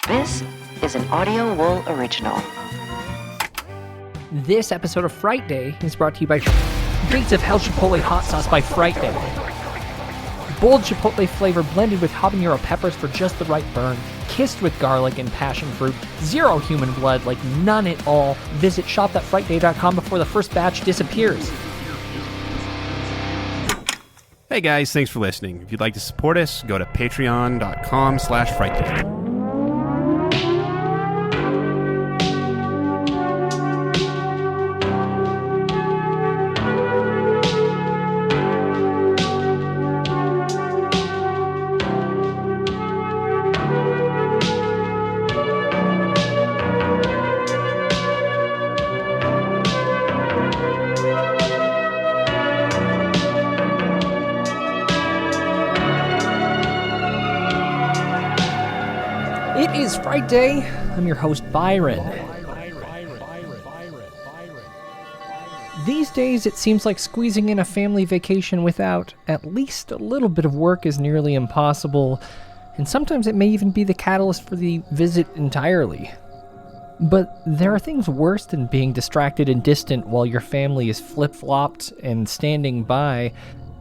This is an Audio Wool original. This episode of Frightday is brought to you by Gates of Hell Chipotle Hot Sauce by Frightday. Bold chipotle flavor blended with habanero peppers for just the right burn. Kissed with garlic and passion fruit. Zero human blood, like none at all. Visit shop.frightday.com before the first batch disappears. Hey guys, thanks for listening. If you'd like to support us, go to patreon.com/frightday. It is Frightday. I'm your host, Byron. These days, it seems like squeezing in a family vacation without at least a little bit of work is nearly impossible, and sometimes it may even be the catalyst for the visit entirely. But there are things worse than being distracted and distant while your family is flip-flopped and standing by.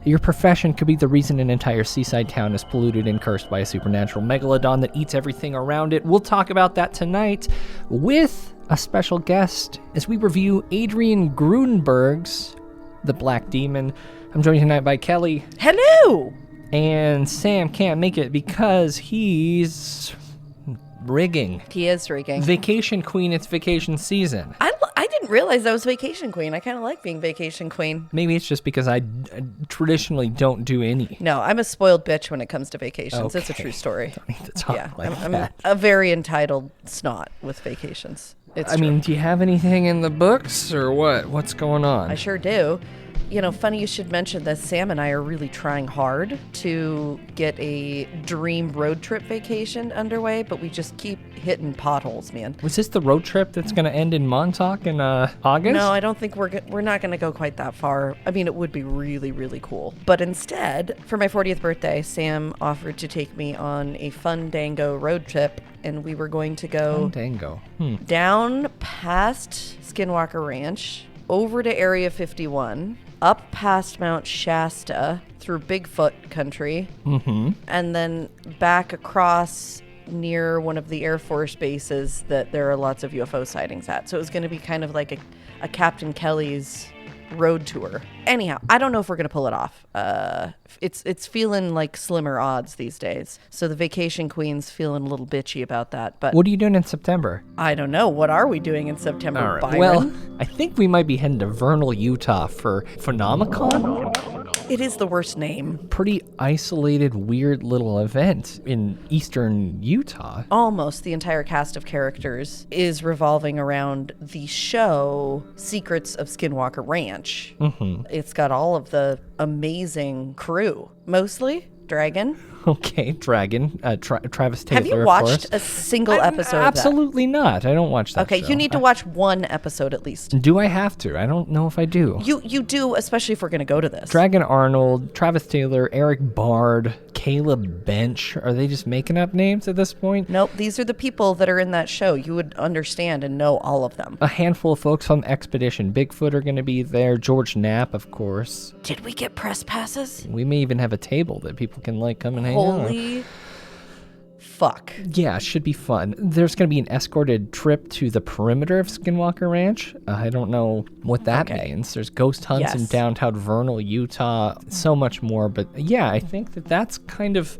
Your profession could be the reason an entire seaside town is polluted and cursed by a supernatural megalodon that eats everything around it. We'll talk about that tonight with a special guest as we review Adrian Gruenberg's The Black Demon. I'm joined tonight by Kelly. Hello! And Sam can't make it because he's rigging. He is rigging. Vacation Queen, it's vacation season. I didn't realize I was vacation queen. I kind of like being vacation queen. Maybe it's just because I traditionally don't do any. No, I'm a spoiled bitch when it comes to vacations. It's a Okay. true story. Don't need to talk Yeah, like I'm that. a very entitled snot with vacations. It's I true. mean, do you have anything in the books or what? What's going on? I sure do. You know, funny you should mention that Sam and I are really trying hard to get a dream road trip vacation underway, but we just keep hitting potholes, man. Was this the road trip that's going to end in Montauk in August? No, I don't think we're not going to go quite that far. I mean, it would be really, really cool. But instead, for my 40th birthday, Sam offered to take me on a Fundango road trip, and we were going to go Fandango. down past Skinwalker Ranch, over to Area 51, up past Mount Shasta, through Bigfoot country, and then back across near one of the Air Force bases that there are lots of UFO sightings at. So it was going to be kind of like a Captain Kelly's road tour. Anyhow, I don't know if we're going to pull it off. It's feeling like slimmer odds these days. So the vacation queen's feeling a little bitchy about that. But What are you doing in September? I don't know. What are we doing in September, Byron? Well, I think we might be heading to Vernal, Utah for Phenomicon. It is the worst name. Pretty isolated, weird little event in eastern Utah. Almost the entire cast of characters is revolving around the show Secrets of Skinwalker Ranch. It's got all of the amazing crew, mostly Dragon. Okay, Dragon, Travis Taylor, Have you of watched course. a single episode of that? Absolutely not. I don't watch that Okay, show. you need to watch one episode at least. Do I have to? I don't know if I do. You do, especially if we're going to go to this. Dragon Arnold, Travis Taylor, Eric Bard, Caleb Bench. Are they just making up names at this point? Nope, these are the people that are in that show. You would understand and know all of them. A handful of folks from Expedition Bigfoot are going to be there. George Knapp, of course. Did we get press passes? We may even have a table that people can come and hang out on. Holy fuck. Yeah, it should be fun. There's going to be an escorted trip to the perimeter of Skinwalker Ranch. I don't know what that means. There's ghost hunts in Yes. downtown Vernal, Utah, so much more. But yeah, I think that's kind of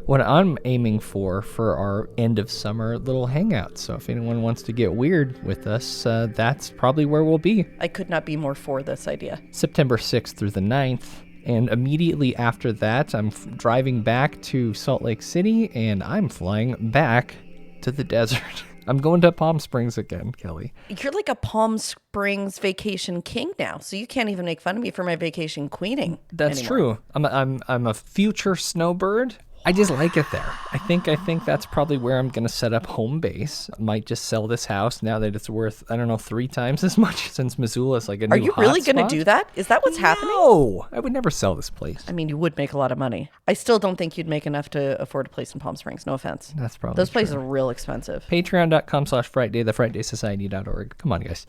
what I'm aiming for our end of summer little hangout. So if anyone wants to get weird with us, that's probably where we'll be. I could not be more for this idea. September 6th through the 9th. And immediately after that, I'm driving back to Salt Lake City, and I'm flying back to the desert. I'm going to Palm Springs again, Kelly. You're like a Palm Springs vacation king now, so you can't even make fun of me for my vacation queening. That's anymore. true. I'm a future snowbird. I just like it there. I think that's probably where I'm going to set up home base. I might just sell this house now that it's worth, I don't know, 3 times as much since Missoula's like a new Are you really going to do that? Is that what's happening? No, I would never sell this place. I mean, you would make a lot of money. I still don't think you'd make enough to afford a place in Palm Springs. No offense. That's probably Those places true. are real expensive. Patreon.com/Frightday, thefrightdaysociety.org. Come on, guys.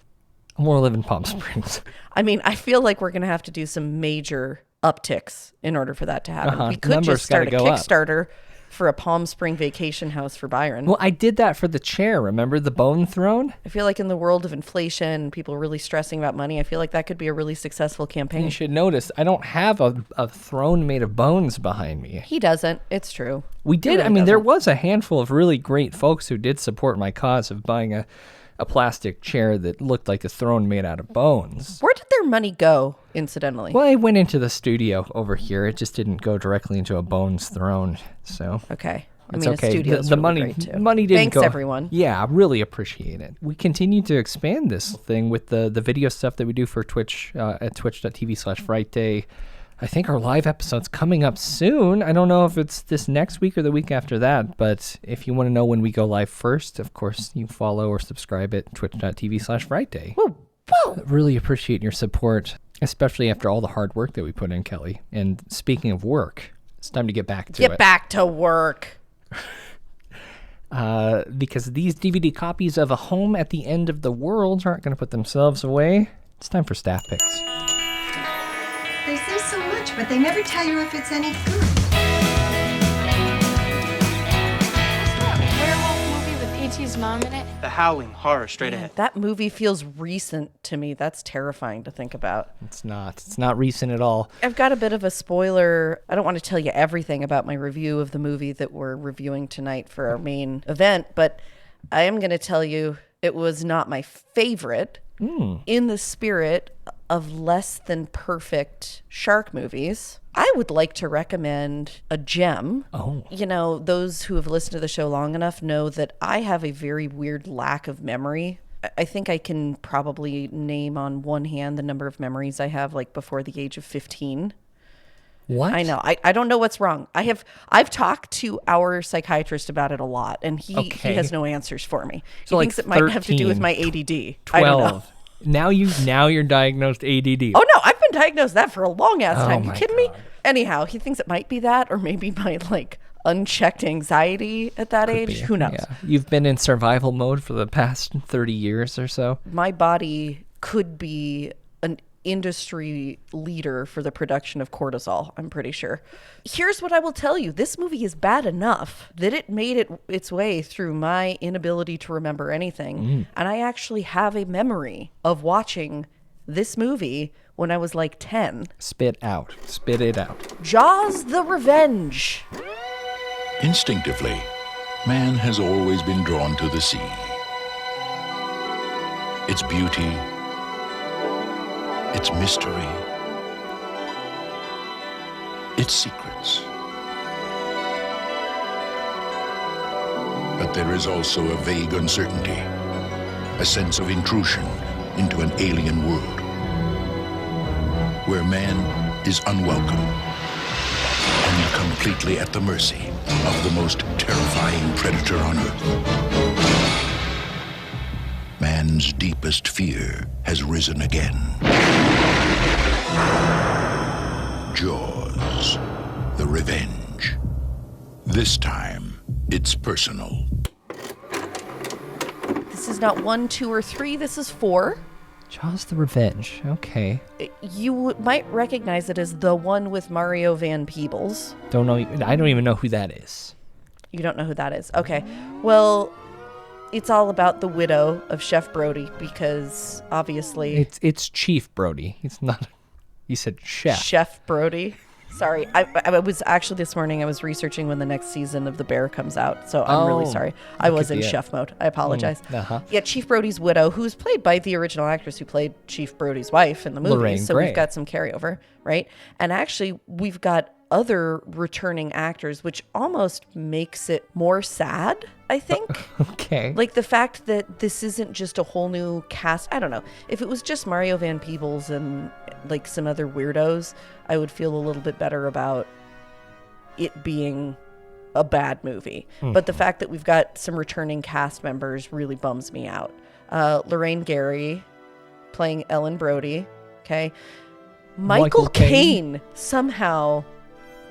I want to live in Palm Springs. I mean, I feel like we're going to have to do some major upticks in order for that to happen. We could Numbers just start a gotta go up. Kickstarter for a Palm Spring vacation house for Byron. Well, I did that for the chair. Remember the bone throne? I feel like in the world of inflation, people really stressing about money, I feel like that could be a really successful You campaign. should notice I don't have a throne made of bones behind me. He doesn't. It's true. We did. really I mean, there doesn't. was a handful of really great folks who did support my cause of buying a plastic chair that looked like a throne made out of bones. Where did their money go, incidentally? Well, I went into the studio over here. It just didn't go directly into a bones throne. So Okay. I it's mean, okay. a studio's the really money, great too. money didn't Thanks, go. everyone. Yeah, I really appreciate it. We continue to expand this thing with the video stuff that we do for Twitch at twitch.tv/Frightday. I think our live episode's coming up soon. I don't know if it's this next week or the week after that, but if you want to know when we go live first, of course, you follow or subscribe at twitch.tv/Frightday. Woo, woo. Really appreciate your support, especially after all the hard work that we put in, Kelly. And speaking of work, it's time to get back to it. Get back to work. Because these DVD copies of A Home at the End of the World aren't going to put themselves away. It's time for staff picks. They say so much, but they never tell you if it's any good. Werewolf movie with E.T.'s mom in it. The Howling, horror straight ahead. That movie feels recent to me. That's terrifying to think about. It's not. It's not recent at all. I've got a bit of a spoiler. I don't want to tell you everything about my review of the movie that we're reviewing tonight for our main event, but I am going to tell you it was not my favorite. In the spirit of less than perfect shark movies, I would like to recommend a gem. Oh. You know, those who have listened to the show long enough know that I have a very weird lack of memory. I think I can probably name on one hand the number of memories I have like before the age of 15. What? I know. I don't know what's wrong. I've talked to our psychiatrist about it a lot, and he has no answers for me. So he like thinks it might have to do with 13, my ADD. I don't know. 12. Now you're diagnosed ADD. Oh no, I've been diagnosed that for a long ass time. You my kidding me? Anyhow, he thinks it might be that, or maybe my like unchecked anxiety at that age. Who knows? Yeah. You've been in survival mode for the past 30 years or so. My body could be an industry leader for the production of cortisol, I'm pretty sure. Here's what I will tell you. This movie is bad enough that it made its way through my inability to remember anything. And I actually have a memory of watching this movie when I was like 10. Spit out. Spit it out. Jaws the Revenge. Instinctively, man has always been drawn to the sea. Its beauty, its mystery, its secrets. But there is also a vague uncertainty, a sense of intrusion into an alien world, where man is unwelcome and completely at the mercy of the most terrifying predator on Earth. Man's deepest fear has risen again. Jaws, the Revenge. This time, it's personal. This is not 1, 2, or 3. This is 4. Jaws the Revenge. Okay. You might recognize it as the one with Mario Van Peebles. Don't know. I don't even know who that is. You don't know who that is. Okay. Well, it's all about the widow of Chef Brody because obviously It's Chief Brody. It's not. You said chef. Chef Brody. Sorry. I was actually this morning I was researching when the next season of The Bear comes out. So I'm really sorry. I was in be it. chef mode. I apologize. uh-huh. Yeah, Chief Brody's widow, who's played by the original actress who played Chief Brody's wife in the movie. Lorraine So Gray. we've got some carryover, right? And actually we've got other returning actors, which almost makes it more sad, I think. Okay. Like the fact that this isn't just a whole new cast. I don't know. If it was just Mario Van Peebles and like some other weirdos, I would feel a little bit better about it being a bad movie. But the fact that we've got some returning cast members really bums me out. Lorraine Gary playing Ellen Brody. Okay. Michael Caine somehow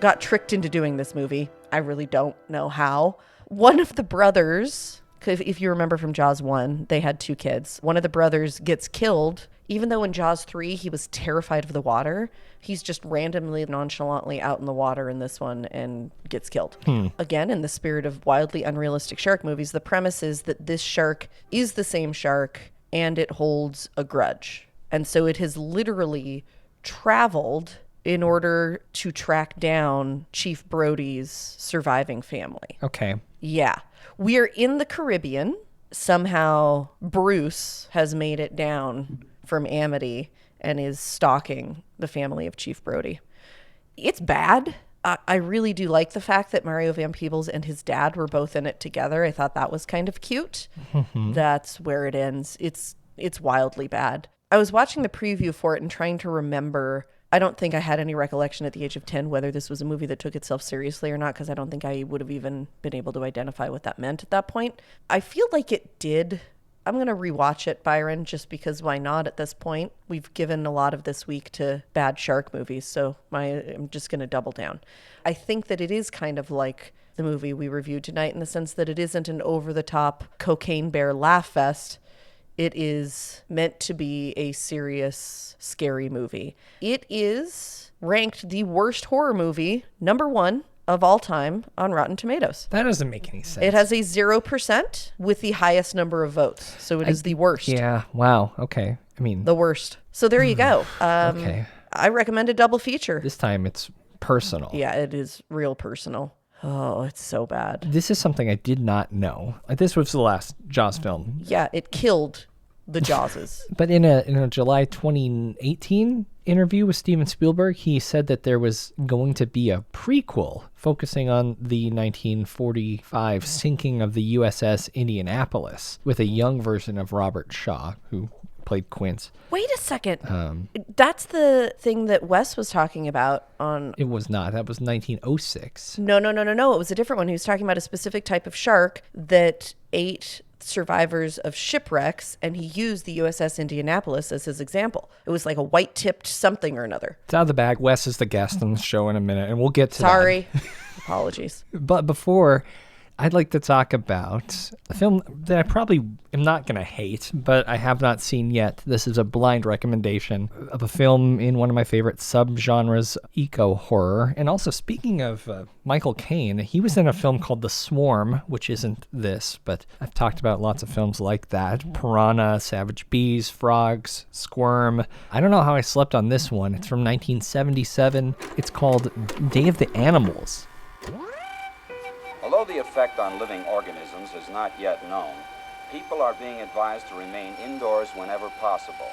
got tricked into doing this movie. I really don't know how. One of the brothers, if you remember from Jaws 1, they had 2 kids. One of the brothers gets killed. Even though in Jaws 3, he was terrified of the water, he's just randomly, nonchalantly out in the water in this one and gets killed. Again, in the spirit of wildly unrealistic shark movies, the premise is that this shark is the same shark and it holds a grudge. And so it has literally traveled in order to track down Chief Brody's surviving family. Okay. Yeah. We are in the Caribbean. Somehow Bruce has made it down from Amity and is stalking the family of Chief Brody. It's bad. I really do like the fact that Mario Van Peebles and his dad were both in it together. I thought that was kind of cute. That's where it ends. It's wildly bad. I was watching the preview for it and trying to remember. I don't think I had any recollection at the age of 10 whether this was a movie that took itself seriously or not, because I don't think I would have even been able to identify what that meant at that point. I feel like it did. I'm going to rewatch it, Byron, just because why not at this point? We've given a lot of this week to bad shark movies, so I'm just going to double down. I think that it is kind of like the movie we reviewed tonight in the sense that it isn't an over-the-top cocaine bear laugh fest. It is meant to be a serious, scary movie. It is ranked the worst horror movie, #1 of all time on Rotten Tomatoes. That doesn't make any sense. It has a 0% with the highest number of votes. So it is the worst. Yeah. Wow. Okay. I mean, The worst. So there you go. okay. I recommend a double feature. This time it's personal. Yeah, it is real personal. Oh, it's so bad. This is something I did not know. This was the last Jaws film. Yeah, it killed the Jawses. But in a July 2018 interview with Steven Spielberg, he said that there was going to be a prequel focusing on the 1945 sinking of the USS Indianapolis with a young version of Robert Shaw, who played Quince. Wait a second. That's the thing that Wes was talking about on... It was not. That was 1906. No. It was a different one. He was talking about a specific type of shark that ate survivors of shipwrecks, and he used the USS Indianapolis as his example. It was like a white-tipped something or another. It's out of the bag. Wes is the guest on the show in a minute, and we'll get to that. Sorry. Apologies. But before, I'd like to talk about a film that I probably am not going to hate, but I have not seen yet. This is a blind recommendation of a film in one of my favorite subgenres, eco-horror. And also, speaking of Michael Caine, he was in a film called The Swarm, which isn't this, but I've talked about lots of films like that. Piranha, Savage Bees, Frogs, Squirm. I don't know how I slept on this one. It's from 1977. It's called Day of the Animals. Although the effect on living organisms is not yet known, people are being advised to remain indoors whenever possible,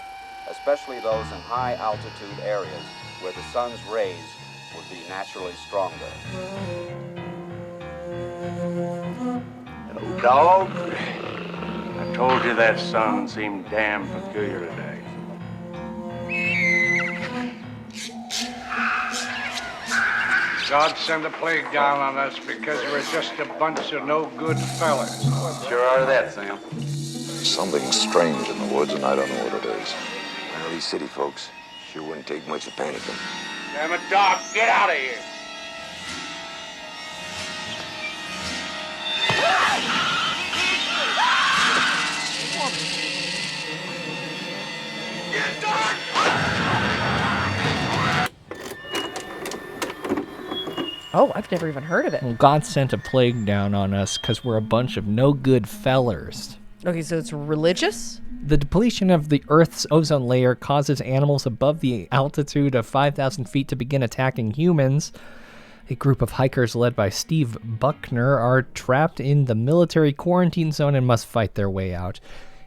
especially those in high-altitude areas where the sun's rays would be naturally stronger. Hello, dog. I told you that sun seemed damn peculiar today. God send a plague down on us because we're just a bunch of no good fellas. Sure are that, Sam. Something strange in the woods, and I don't know what it is. I know these city folks sure wouldn't take much to panic them. Damn it, Doc, get out of here! Get Doc! Oh, I've never even heard of it. Well, God sent a plague down on us because we're a bunch of no good fellers. Okay, so it's religious? The depletion of the Earth's ozone layer causes animals above the altitude of 5,000 feet to begin attacking humans. A group of hikers led by Steve Buckner are trapped in the military quarantine zone and must fight their way out.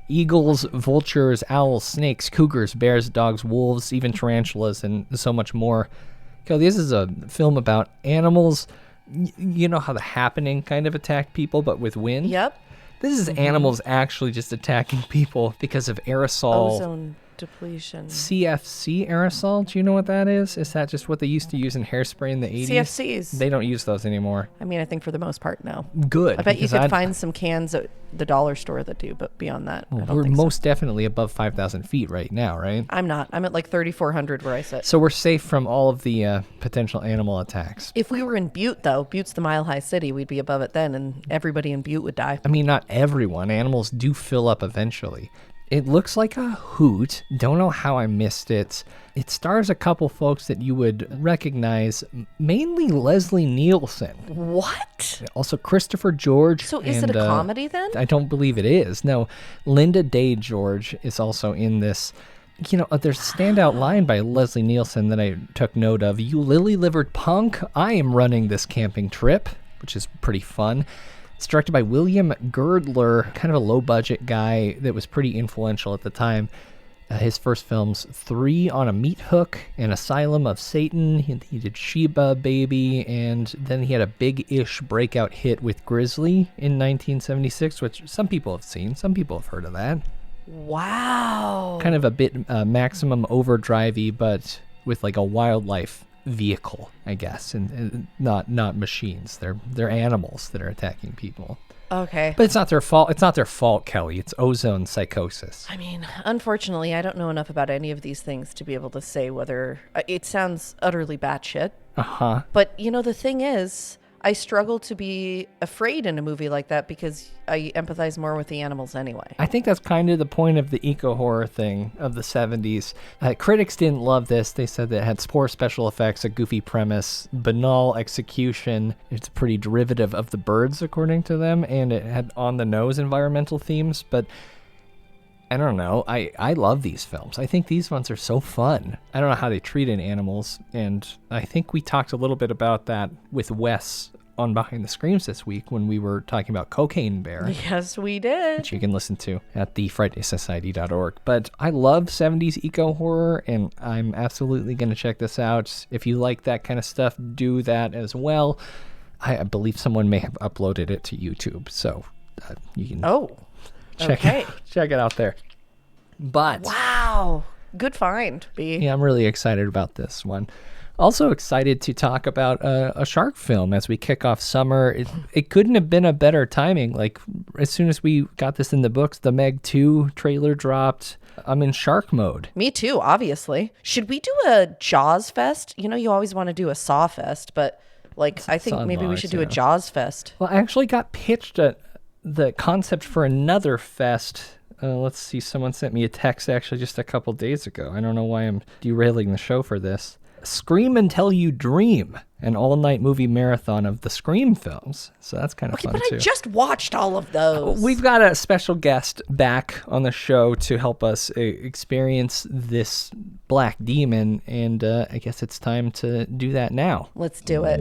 Eagles, vultures, owls, snakes, cougars, bears, dogs, wolves, even tarantulas, and so much more. This is a film about animals. You know how The Happening kind of attacked people, but with wind? Yep. This is animals actually just attacking people because of aerosol. Ozone depletion. CFC aerosol. Do you know what that is? Is that just what they used to use in hairspray in the 80s? CFCs. They don't use those anymore. I mean, I think for the most part, no. Good. I bet you could find some cans at the dollar store that do, but beyond that, I don't we're think so. most definitely above 5,000 feet right now, right? I'm not. I'm at like 3,400 where I sit. So we're safe from all of the potential animal attacks. If we were in Butte, though, Butte's the mile-high city, we'd be above it then, and everybody in Butte would die. I mean, not everyone. Animals do fill up eventually. It looks like a hoot. Don't know how I missed it. It stars a couple folks that you would recognize, mainly Leslie Nielsen. What? Also Christopher George. So is it a comedy then? I don't believe it is. No, Linda Day George is also in this. You know, there's a standout line by Leslie Nielsen that I took note of. "You lily-livered punk, I am running this camping trip," which is pretty fun. It's directed by William Girdler, kind of a low-budget guy that was pretty influential at the time. His first films, 3 on a Meat Hook and Asylum of Satan. He did Sheba Baby, and then he had a big-ish breakout hit with Grizzly in 1976, which some people have seen. Some people have heard of that. Wow. Kind of a bit Maximum Overdrive-y, but with like a wildlife vehicle, I guess, and not machines. They're animals that are attacking people. Okay. But it's not their fault. It's not their fault, Kelly. It's ozone psychosis. I mean, unfortunately, I don't know enough about any of these things to be able to say whether it sounds utterly batshit. Uh-huh. But, you know, the thing is, I struggle to be afraid in a movie like that because I empathize more with the animals anyway. I think that's kind of the point of the eco-horror thing of the 70s. Critics didn't love this. They said that it had poor special effects, a goofy premise, banal execution. It's pretty derivative of The Birds, according to them, and it had on-the-nose environmental themes, but I don't know. I love these films. I think these ones are so fun. I don't know how they treated animals, and I think we talked a little bit about that with Wes on Behind the Screams this week when we were talking about Cocaine Bear. Yes, we did. Which you can listen to at thefrightersociety.org. But I love 70s eco-horror, and I'm absolutely going to check this out. If you like that kind of stuff, do that as well. I believe someone may have uploaded it to YouTube, so you can... Check it out there. But wow, good find, B. Yeah, I'm really excited about this one. Also excited to talk about a shark film as we kick off summer. It couldn't have been a better timing. Like, as soon as we got this in the books, the Meg 2 trailer dropped. I'm in shark mode. Me too, obviously. Should we do a Jaws fest? You know, you always want to do a Saw fest, but like, I think maybe we should do a Jaws fest. Well, I actually got pitched the concept for another fest. Let's see, someone sent me a text actually just a couple days ago. I don't know why I'm derailing the show for this. Scream Until You Dream, an all-night movie marathon of the Scream films. So that's kind of fun, but too. I just watched all of those. We've got a special guest back on the show to help us experience this Black Demon, and I guess it's time to do that now. Let's do it.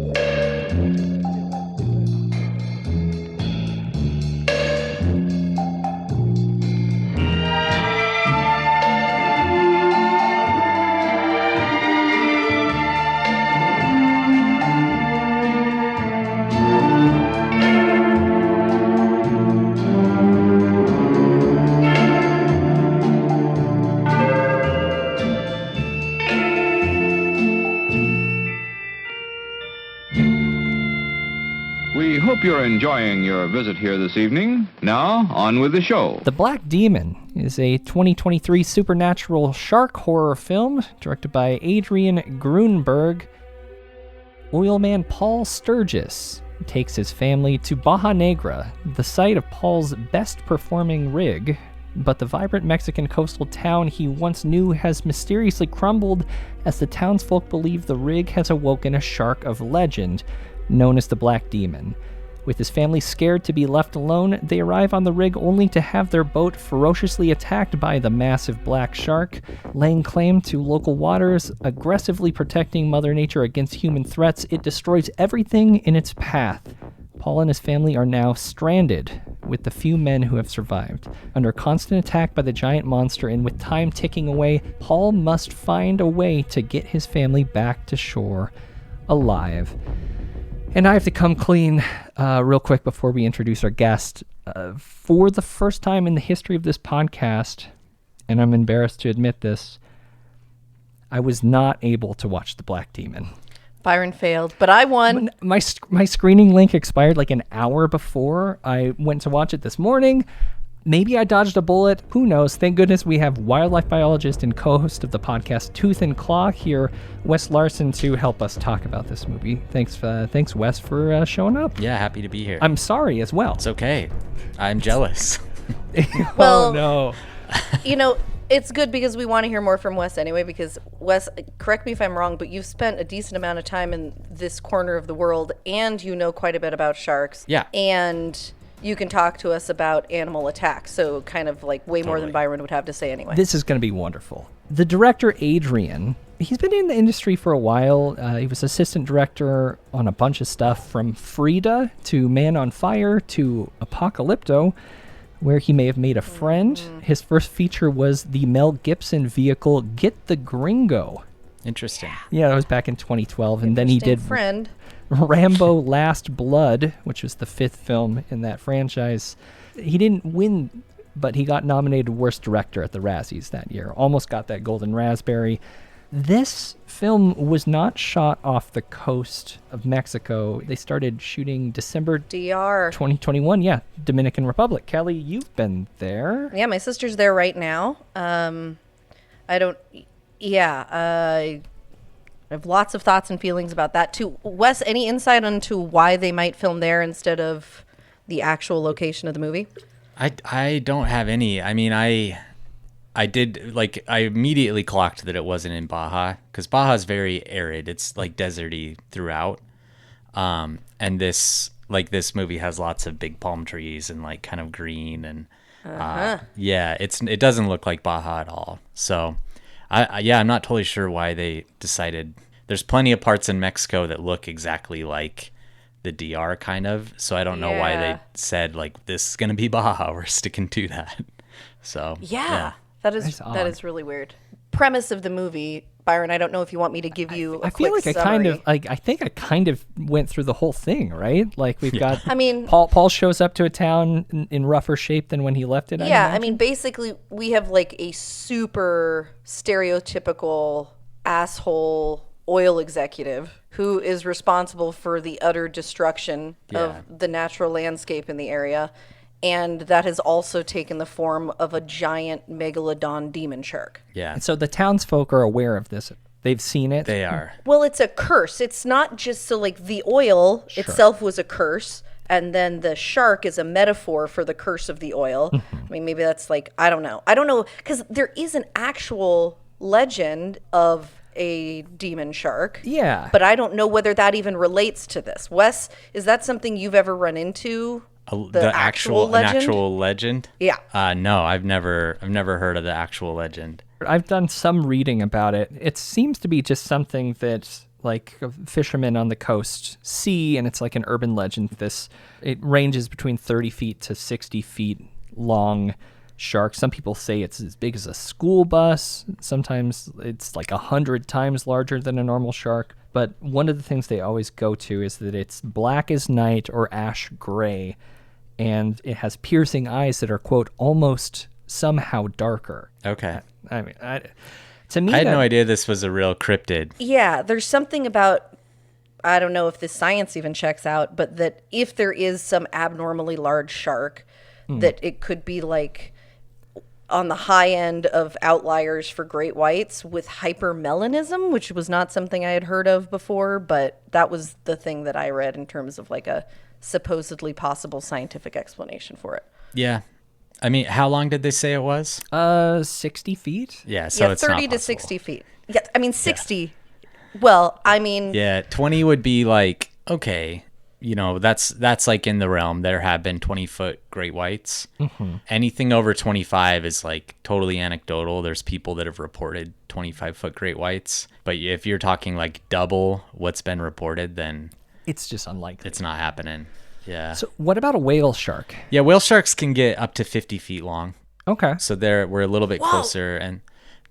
We hope you're enjoying your visit here this evening. Now, on with the show. The Black Demon is a 2023 supernatural shark horror film directed by Adrian Grunberg. Oilman Paul Sturgis takes his family to Baja Negra, the site of Paul's best-performing rig, but the vibrant Mexican coastal town he once knew has mysteriously crumbled as the townsfolk believe the rig has awoken a shark of legend known as the Black Demon. With his family scared to be left alone, they arrive on the rig only to have their boat ferociously attacked by the massive black shark, laying claim to local waters, aggressively protecting Mother Nature against human threats. It destroys everything in its path. Paul and his family are now stranded with the few men who have survived. Under constant attack by the giant monster and with time ticking away, Paul must find a way to get his family back to shore alive. And I have to come clean real quick before we introduce our guest. For the first time in the history of this podcast, and I'm embarrassed to admit this, I was not able to watch The Black Demon. Byron failed, but I won. My screening link expired like an hour before I went to watch it this morning. Maybe I dodged a bullet. Who knows? Thank goodness we have wildlife biologist and co-host of the podcast Tooth and Claw here, Wes Larson, to help us talk about this movie. Thanks, Wes, for showing up. Yeah, happy to be here. I'm sorry as well. It's okay. I'm jealous. Well, oh, no. You know, it's good because we want to hear more from Wes anyway, because Wes, correct me if I'm wrong, but you've spent a decent amount of time in this corner of the world, and you know quite a bit about sharks. Yeah. And you can talk to us about animal attacks, so kind of like way more than Byron would have to say anyway. This is going to be wonderful. The director, Adrian, he's been in the industry for a while. He was assistant director on a bunch of stuff, from Frida to Man on Fire to Apocalypto, where he may have made a friend. His first feature was the Mel Gibson vehicle Get the Gringo. Interesting. Yeah, that was back in 2012. And then he did friend. Rambo Last Blood, which was the 5th film in that franchise. He didn't win, but he got nominated Worst Director at the Razzies that year. Almost got that Golden Raspberry. This film was not shot off the coast of Mexico. They started shooting December DR 2021. Yeah, Dominican Republic. Kelly, you've been there. Yeah, my sister's there right now. I have lots of thoughts and feelings about that too. Wes, any insight into why they might film there instead of the actual location of the movie? I don't have any. I mean, I did, like, I immediately clocked that it wasn't in Baja, because Baja is very arid. It's like deserty throughout. And this movie has lots of big palm trees and like kind of green, and yeah, it doesn't look like Baja at all. So I'm not totally sure why they decided. There's plenty of parts in Mexico that look exactly like the DR kind of. So I don't know why they said like, this is going to be Baja. We're sticking to that. So yeah. That is really weird. Premise of the movie, Byron, I don't know if you want me to give you a quick summary. I think I kind of went through the whole thing, right? Like we've got, I mean, Paul shows up to a town in rougher shape than when he left it. Yeah, I mean, basically we have like a super stereotypical asshole oil executive who is responsible for the utter destruction of the natural landscape in the area. And that has also taken the form of a giant megalodon demon shark. Yeah. And so the townsfolk are aware of this. They've seen it. They are. Well, it's a curse. It's not just so like the oil itself was a curse, and then the shark is a metaphor for the curse of the oil. I mean, maybe that's like, I don't know, because there is an actual legend of a demon shark. Yeah. But I don't know whether that even relates to this. Wes, is that something you've ever run into? The actual legend? An actual legend? Yeah. No, I've never heard of the actual legend. I've done some reading about it. It seems to be just something that like fishermen on the coast see, and it's like an urban legend. It ranges between 30 feet to 60 feet long shark. Some people say it's as big as a school bus. Sometimes it's like 100 times larger than a normal shark. But one of the things they always go to is that it's black as night or ash gray, and it has piercing eyes that are, quote, almost somehow darker. Okay. I mean, to me, I had no idea this was a real cryptid. Yeah, there's something about, I don't know if the science even checks out, but that if there is some abnormally large shark, that it could be like on the high end of outliers for great whites with hypermelanism, which was not something I had heard of before, but that was the thing that I read in terms of like a supposedly possible scientific explanation for it. Yeah. I mean, how long did they say it was? 60 feet. Yeah, so it's 30 not to 60 feet. Yeah, I mean 60. Yeah. Well, I mean, yeah, 20 would be like, okay, you know, that's like in the realm. There have been 20-foot great whites. Mm-hmm. Anything over 25 is like totally anecdotal. There's people that have reported 25-foot great whites, but if you're talking like double what's been reported, then it's just unlikely. It's not happening. Yeah. So what about a whale shark? Yeah, whale sharks can get up to 50 feet long. Okay. So we're a little bit closer, and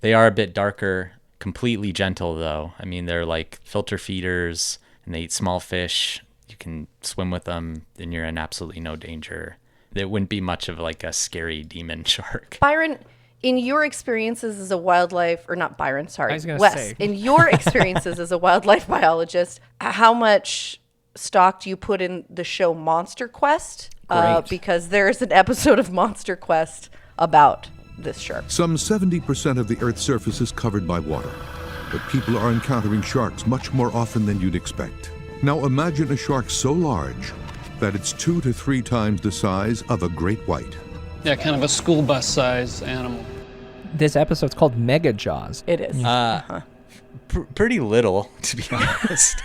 they are a bit darker. Completely gentle though. I mean, they're like filter feeders, and they eat small fish. You can swim with them, and you're in absolutely no danger. It wouldn't be much of like a scary demon shark. Byron, In your experiences as a wildlife, or not Byron, sorry, I was gonna Wes, say. in your experiences as a wildlife biologist, how much stock do you put in the show Monster Quest? Great. Because there's an episode of Monster Quest about this shark. Some 70% of the Earth's surface is covered by water, but people are encountering sharks much more often than you'd expect. Now imagine a shark so large that it's 2 to 3 times the size of a great white. Yeah, kind of a school bus size animal. This episode's called Mega Jaws. It is. Pretty little, to be honest.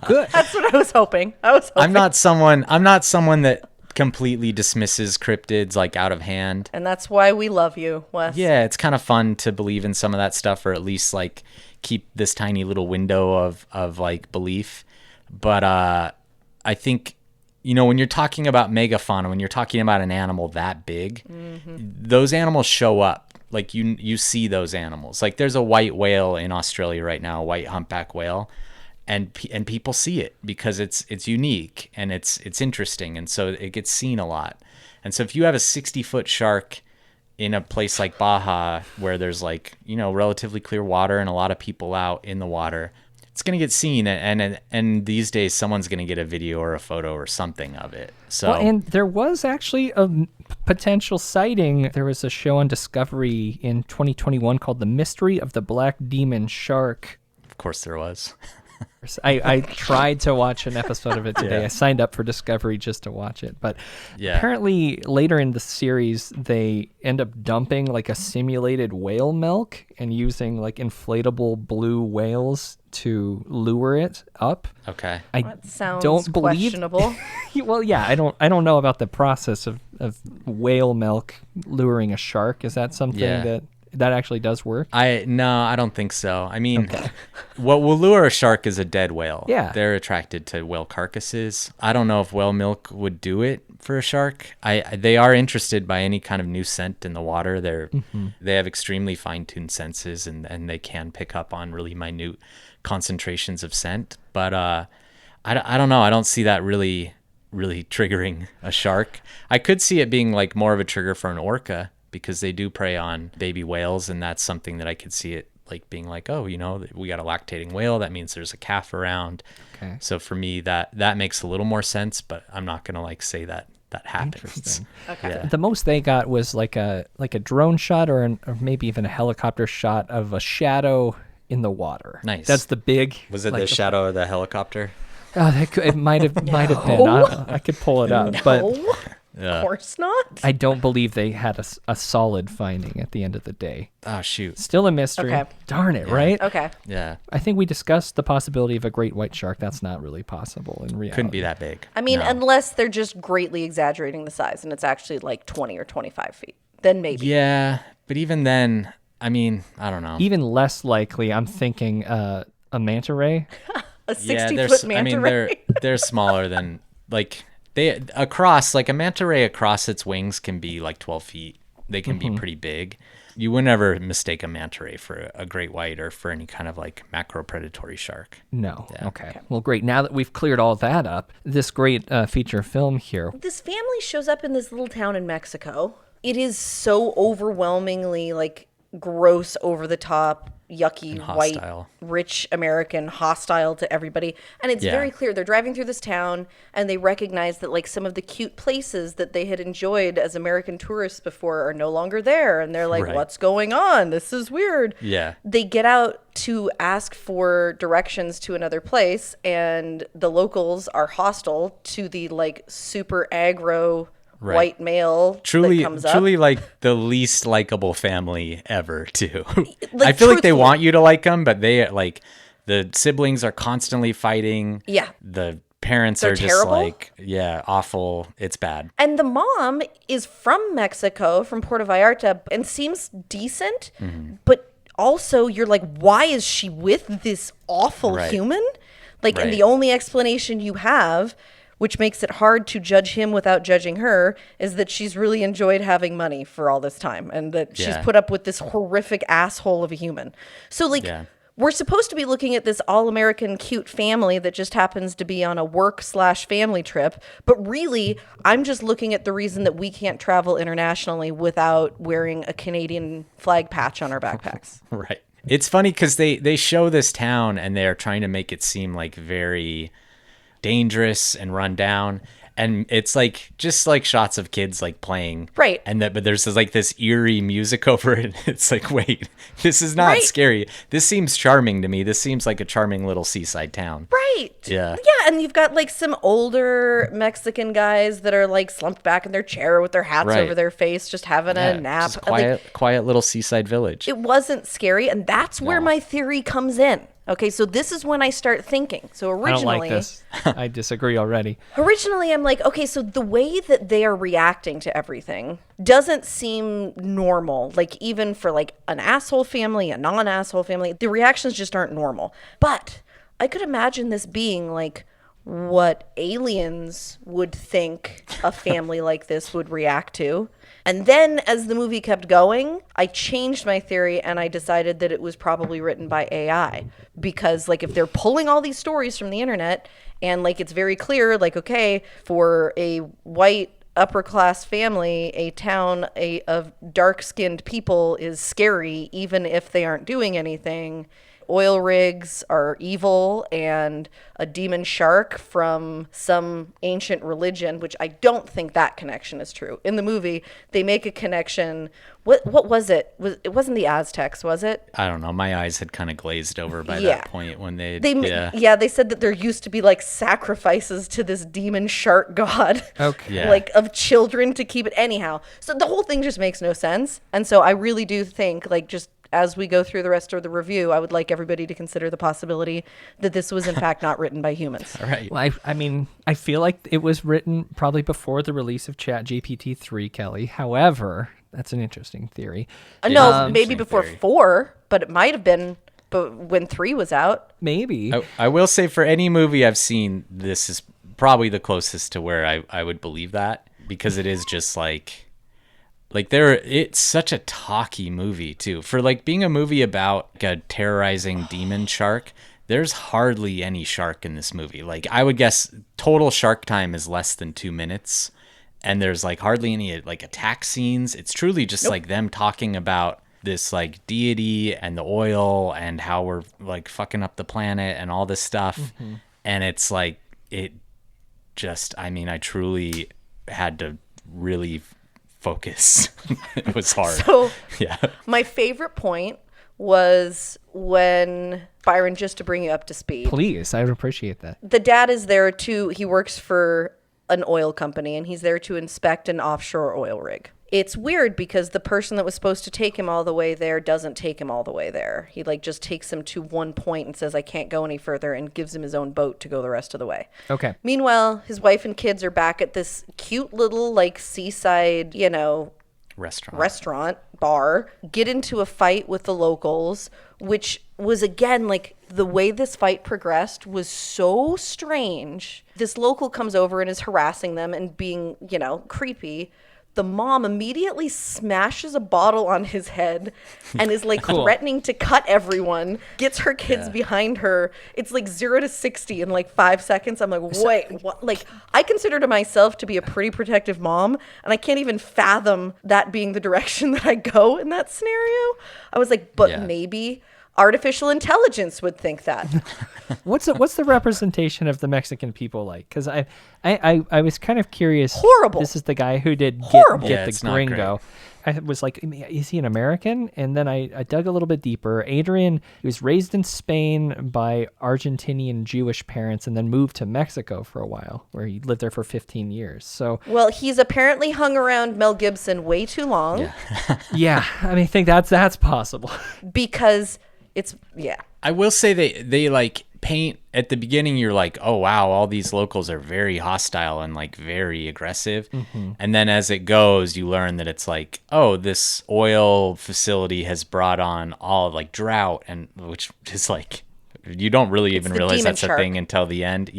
Good. That's what I was hoping. I'm not someone that completely dismisses cryptids like out of hand. And that's why we love you, Wes. Yeah, it's kind of fun to believe in some of that stuff, or at least like keep this tiny little window of like belief. But I think, when you're talking about megafauna, when you're talking about an animal that big, those animals show up. Like you see those animals. Like there's a white whale in Australia right now, a white humpback whale. And people see it because it's unique and it's interesting, and so it gets seen a lot. And so if you have a 60-foot shark in a place like Baja where there's like relatively clear water and a lot of people out in the water, it's gonna get seen. And these days someone's gonna get a video or a photo or something of it. So and there was actually a potential sighting. There was a show on Discovery in 2021 called "The Mystery of the Black Demon Shark." Of course there was. I tried to watch an episode of it today. Yeah. I signed up for Discovery just to watch it. But Yeah. apparently later in the series, they end up dumping like a simulated whale milk and using like inflatable blue whales to lure it up. Okay. That sounds don't believe questionable. Well, yeah, I don't know about the process of whale milk luring a shark. Is that something that actually does work? No, I don't think so. I mean, what will lure a shark is a dead whale. Yeah. They're attracted to whale carcasses. I don't know if whale milk would do it for a shark. They are interested by any kind of new scent in the water. They have extremely fine-tuned senses, and they can pick up on really minute concentrations of scent. But I don't know. I don't see that really triggering a shark. I could see it being like more of a trigger for an orca, because they do prey on baby whales, and that's something that I could see it like being like, oh, we got a lactating whale, that means there's a calf around. Okay. So for me, that makes a little more sense, but I'm not gonna like say that happens. Interesting. Okay. Yeah. The most they got was like a drone shot or maybe even a helicopter shot of a shadow in the water. Nice. That's the big. Was it like, the shadow of the helicopter? Oh, it might have been. I could pull it up, but Of course not. I don't believe they had a solid finding at the end of the day. Oh shoot. Still a mystery. Okay. Darn it, right? Okay. Yeah. I think we discussed the possibility of a great white shark. That's not really possible in reality. Couldn't be that big. I mean, No. unless they're just greatly exaggerating the size and it's actually like 20 or 25 feet, then maybe. Yeah, but even then, I mean, I don't know. Even less likely, I'm thinking a manta ray. A Yeah, 60-foot manta ray. they're smaller than like a manta ray across its wings can be like 12 feet. They can be pretty big. You would never mistake a manta ray for a great white or for any kind of like macro predatory shark. No. Yeah. Okay. Well, great. Now that we've cleared all that up, this great feature film here. This family shows up in this little town in Mexico. It is so overwhelmingly like gross, over the top, yucky, white, rich American, hostile to everybody. And it's very clear. They're driving through this town and they recognize that like some of the cute places that they had enjoyed as American tourists before are no longer there. And they're like, what's going on? This is weird. Yeah. They get out to ask for directions to another place, and the locals are hostile to the like super aggro white male that comes up. Truly like the least likable family ever too. I feel like they want you to like them, but they like the siblings are constantly fighting. Yeah. The parents They're are just terrible. like, awful. It's bad. And the mom is from Mexico, from Puerto Vallarta, and seems decent, but also you're like, why is she with this awful human? Like, and the only explanation you have, which makes it hard to judge him without judging her, is that she's really enjoyed having money for all this time and that she's put up with this horrific asshole of a human. So, like, we're supposed to be looking at this all-American cute family that just happens to be on a work/family trip. But really, I'm just looking at the reason that we can't travel internationally without wearing a Canadian flag patch on our backpacks. Right. It's funny because they show this town and they're trying to make it seem like very dangerous and run down. And it's like just like shots of kids like playing, right? And but there's this eerie music over it. It's like, wait, this is not scary. This seems charming to me. This seems like a charming little seaside town, right? Yeah, and you've got like some older Mexican guys that are like slumped back in their chair with their hats over their face, just having a nap. Just quiet little seaside village. It wasn't scary, and that's where my theory comes in. Okay, so this is when I start thinking. So originally, I don't like this. I disagree already. Originally, I'm like, okay, so the way that they are reacting to everything doesn't seem normal. Like even for like an asshole family, a non-asshole family, the reactions just aren't normal. But I could imagine this being like what aliens would think a family like this would react to. And then as the movie kept going, I changed my theory and I decided that it was probably written by AI. Because like if they're pulling all these stories from the internet and like it's very clear, like, okay, for a white upper class family, a town of dark-skinned people is scary even if they aren't doing anything. Oil rigs are evil, and a demon shark from some ancient religion, which I don't think that connection is true. In the movie, they make a connection. What was it? It wasn't the Aztecs, was it? I don't know. My eyes had kind of glazed over by that point when they they said that there used to be like sacrifices to this demon shark god, like of children to keep it. Anyhow, so the whole thing just makes no sense, and so I really do think like just as we go through the rest of the review, I would like everybody to consider the possibility that this was in fact not written by humans. All right. Well, I mean, I feel like it was written probably before the release of ChatGPT 3, Kelly. However, that's an interesting theory. No, maybe before 4, but it might have been when 3 was out. Maybe. I will say for any movie I've seen, this is probably the closest to where I would believe that, because it is just like it's such a talky movie too. For like being a movie about a terrorizing demon shark, there's hardly any shark in this movie. Like I would guess total shark time is less than 2 minutes, and there's like hardly any like attack scenes. It's truly just like them talking about this like deity and the oil and how we're like fucking up the planet and all this stuff. Mm-hmm. And it's like I truly had to really focus. It was hard. So my favorite point was when Byron, just to bring you up to speed. Please, I would appreciate that. The dad is there he works for an oil company and he's there to inspect an offshore oil rig. It's weird because the person that was supposed to take him all the way there doesn't take him all the way there. He like just takes him to one point and says, I can't go any further, and gives him his own boat to go the rest of the way. Okay. Meanwhile, his wife and kids are back at this cute little like seaside, restaurant bar, get into a fight with the locals, which was again like the way this fight progressed was so strange. This local comes over and is harassing them and being, creepy. The mom immediately smashes a bottle on his head and is like threatening to cut everyone, gets her kids behind her. It's like 0 to 60 in like 5 seconds. I'm like, wait, what? Like, I considered myself to be a pretty protective mom, and I can't even fathom that being the direction that I go in that scenario. I was like, but maybe artificial intelligence would think that. What's the representation of the Mexican people like? Because I was kind of curious. Horrible. This is the guy who did get the gringo. I was like, is he an American? And then I dug a little bit deeper. Adrian, he was raised in Spain by Argentinian Jewish parents and then moved to Mexico for a while, where he lived there for 15 years. So, well, he's apparently hung around Mel Gibson way too long. Yeah, I mean, I think that's possible. Because I will say they like paint at the beginning. You're like, oh wow, all these locals are very hostile and like very aggressive. Mm-hmm. And then as it goes, you learn that it's like, oh, this oil facility has brought on all like drought, and which is like, you don't really even realize that's a thing until the end.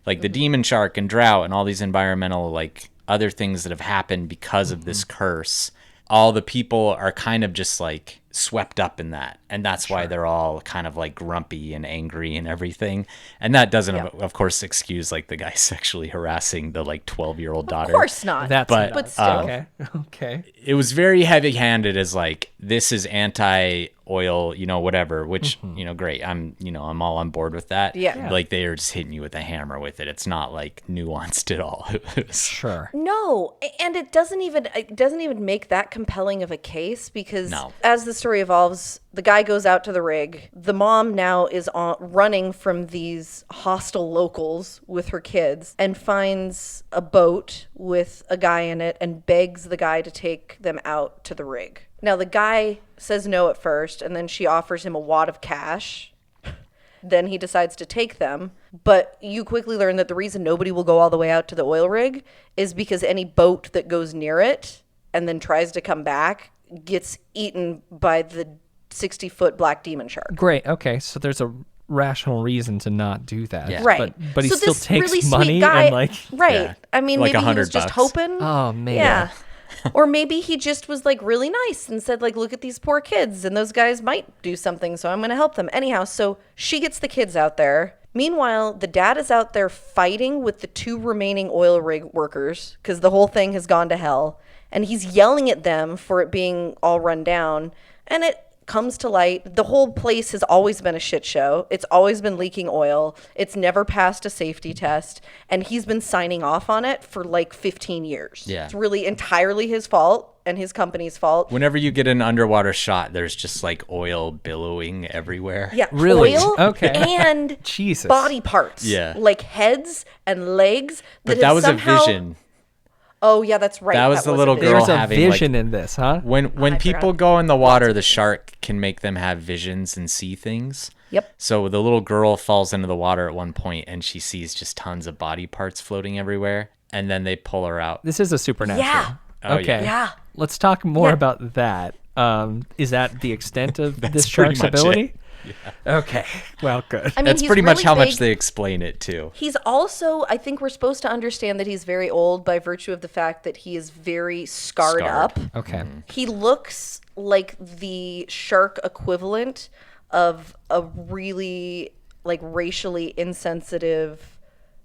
Like the demon shark and drought and all these environmental like other things that have happened because of this curse. All the people are kind of just like swept up in that, and that's why they're all kind of like grumpy and angry and everything. And that doesn't of course excuse like the guy sexually harassing the like 12-year-old daughter. Of course not. But still. Okay. It was very heavy-handed as like, this is anti-oil, whatever, which, great. I'm all on board with that. Yeah. Like they are just hitting you with a hammer with it. It's not like nuanced at all. Sure. No, and it doesn't even make that compelling of a case, because as the story evolves, the guy goes out to the rig. The mom now is running from these hostile locals with her kids and finds a boat with a guy in it and begs the guy to take them out to the rig. Now, the guy says no at first, and then she offers him a wad of cash. Then he decides to take them. But you quickly learn that the reason nobody will go all the way out to the oil rig is because any boat that goes near it and then tries to come back gets eaten by the 60-foot black demon shark. Great. Okay. So there's a rational reason to not do that. Yeah. Right. But he so still this takes really money sweet guy, and like... Right. Yeah. I mean, Like maybe he was $100. just hoping. Oh, man. Yeah. Or maybe he just was like really nice and said like, look at these poor kids and those guys might do something, so I'm going to help them. Anyhow, so she gets the kids out there. Meanwhile, the dad is out there fighting with the 2 remaining oil rig workers because the whole thing has gone to hell. And he's yelling at them for it being all run down. And it comes to light. The whole place has always been a shit show. It's always been leaking oil. It's never passed a safety test. And he's been signing off on it for like 15 years. Yeah. It's really entirely his fault and his company's fault. Whenever you get an underwater shot, there's just like oil billowing everywhere. Yeah, Really? oil Okay. and Jesus. body parts. Yeah. Like heads and legs. But that have was somehow... a vision. Oh, yeah, that's right. That was the a little vision. girl There's a having vision like, in this, huh? when people go in the water, the shark can make them have visions and see things. Yep. So the little girl falls into the water at one point and she sees just tons of body parts floating everywhere, and then they pull her out. This is a supernatural. Yeah. Oh, Okay. Yeah. Let's talk more Yeah. about that. Is that the extent of this pretty shark's much ability? Yeah. Okay. Well, good. I mean, That's he's pretty much really how much big. they explain it too. He's also, I think we're supposed to understand that he's very old by virtue of the fact that he is very scarred up. Okay. He looks like the shark equivalent of a really like racially insensitive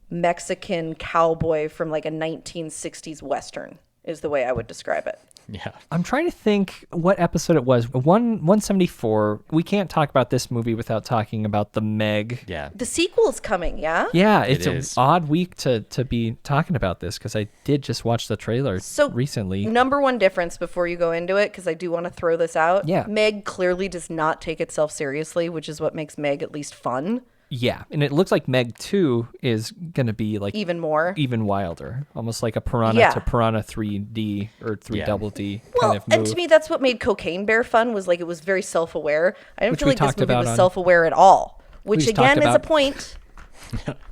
Mexican cowboy from like a 1960s Western is the way I would describe it. Yeah. I'm trying to think what episode it was. 174. We can't talk about this movie without talking about the Meg. Yeah. The sequel's coming, yeah? Yeah, it's an is. odd week to be talking about this because I did just watch the trailer recently. Number one difference before you go into it, because I do want to throw this out. Yeah. Meg clearly does not take itself seriously, which is what makes Meg at least fun. Yeah, and it looks like Meg 2 is going to be like Even more. even wilder, almost like a Piranha Yeah. to Piranha 3D or 3 Yeah. Double D Well, kind of move. and to me, that's what made Cocaine Bear fun, was like it was very self-aware. I didn't Which feel we like this talked movie about was on- self-aware at all, which just again talked is a about- point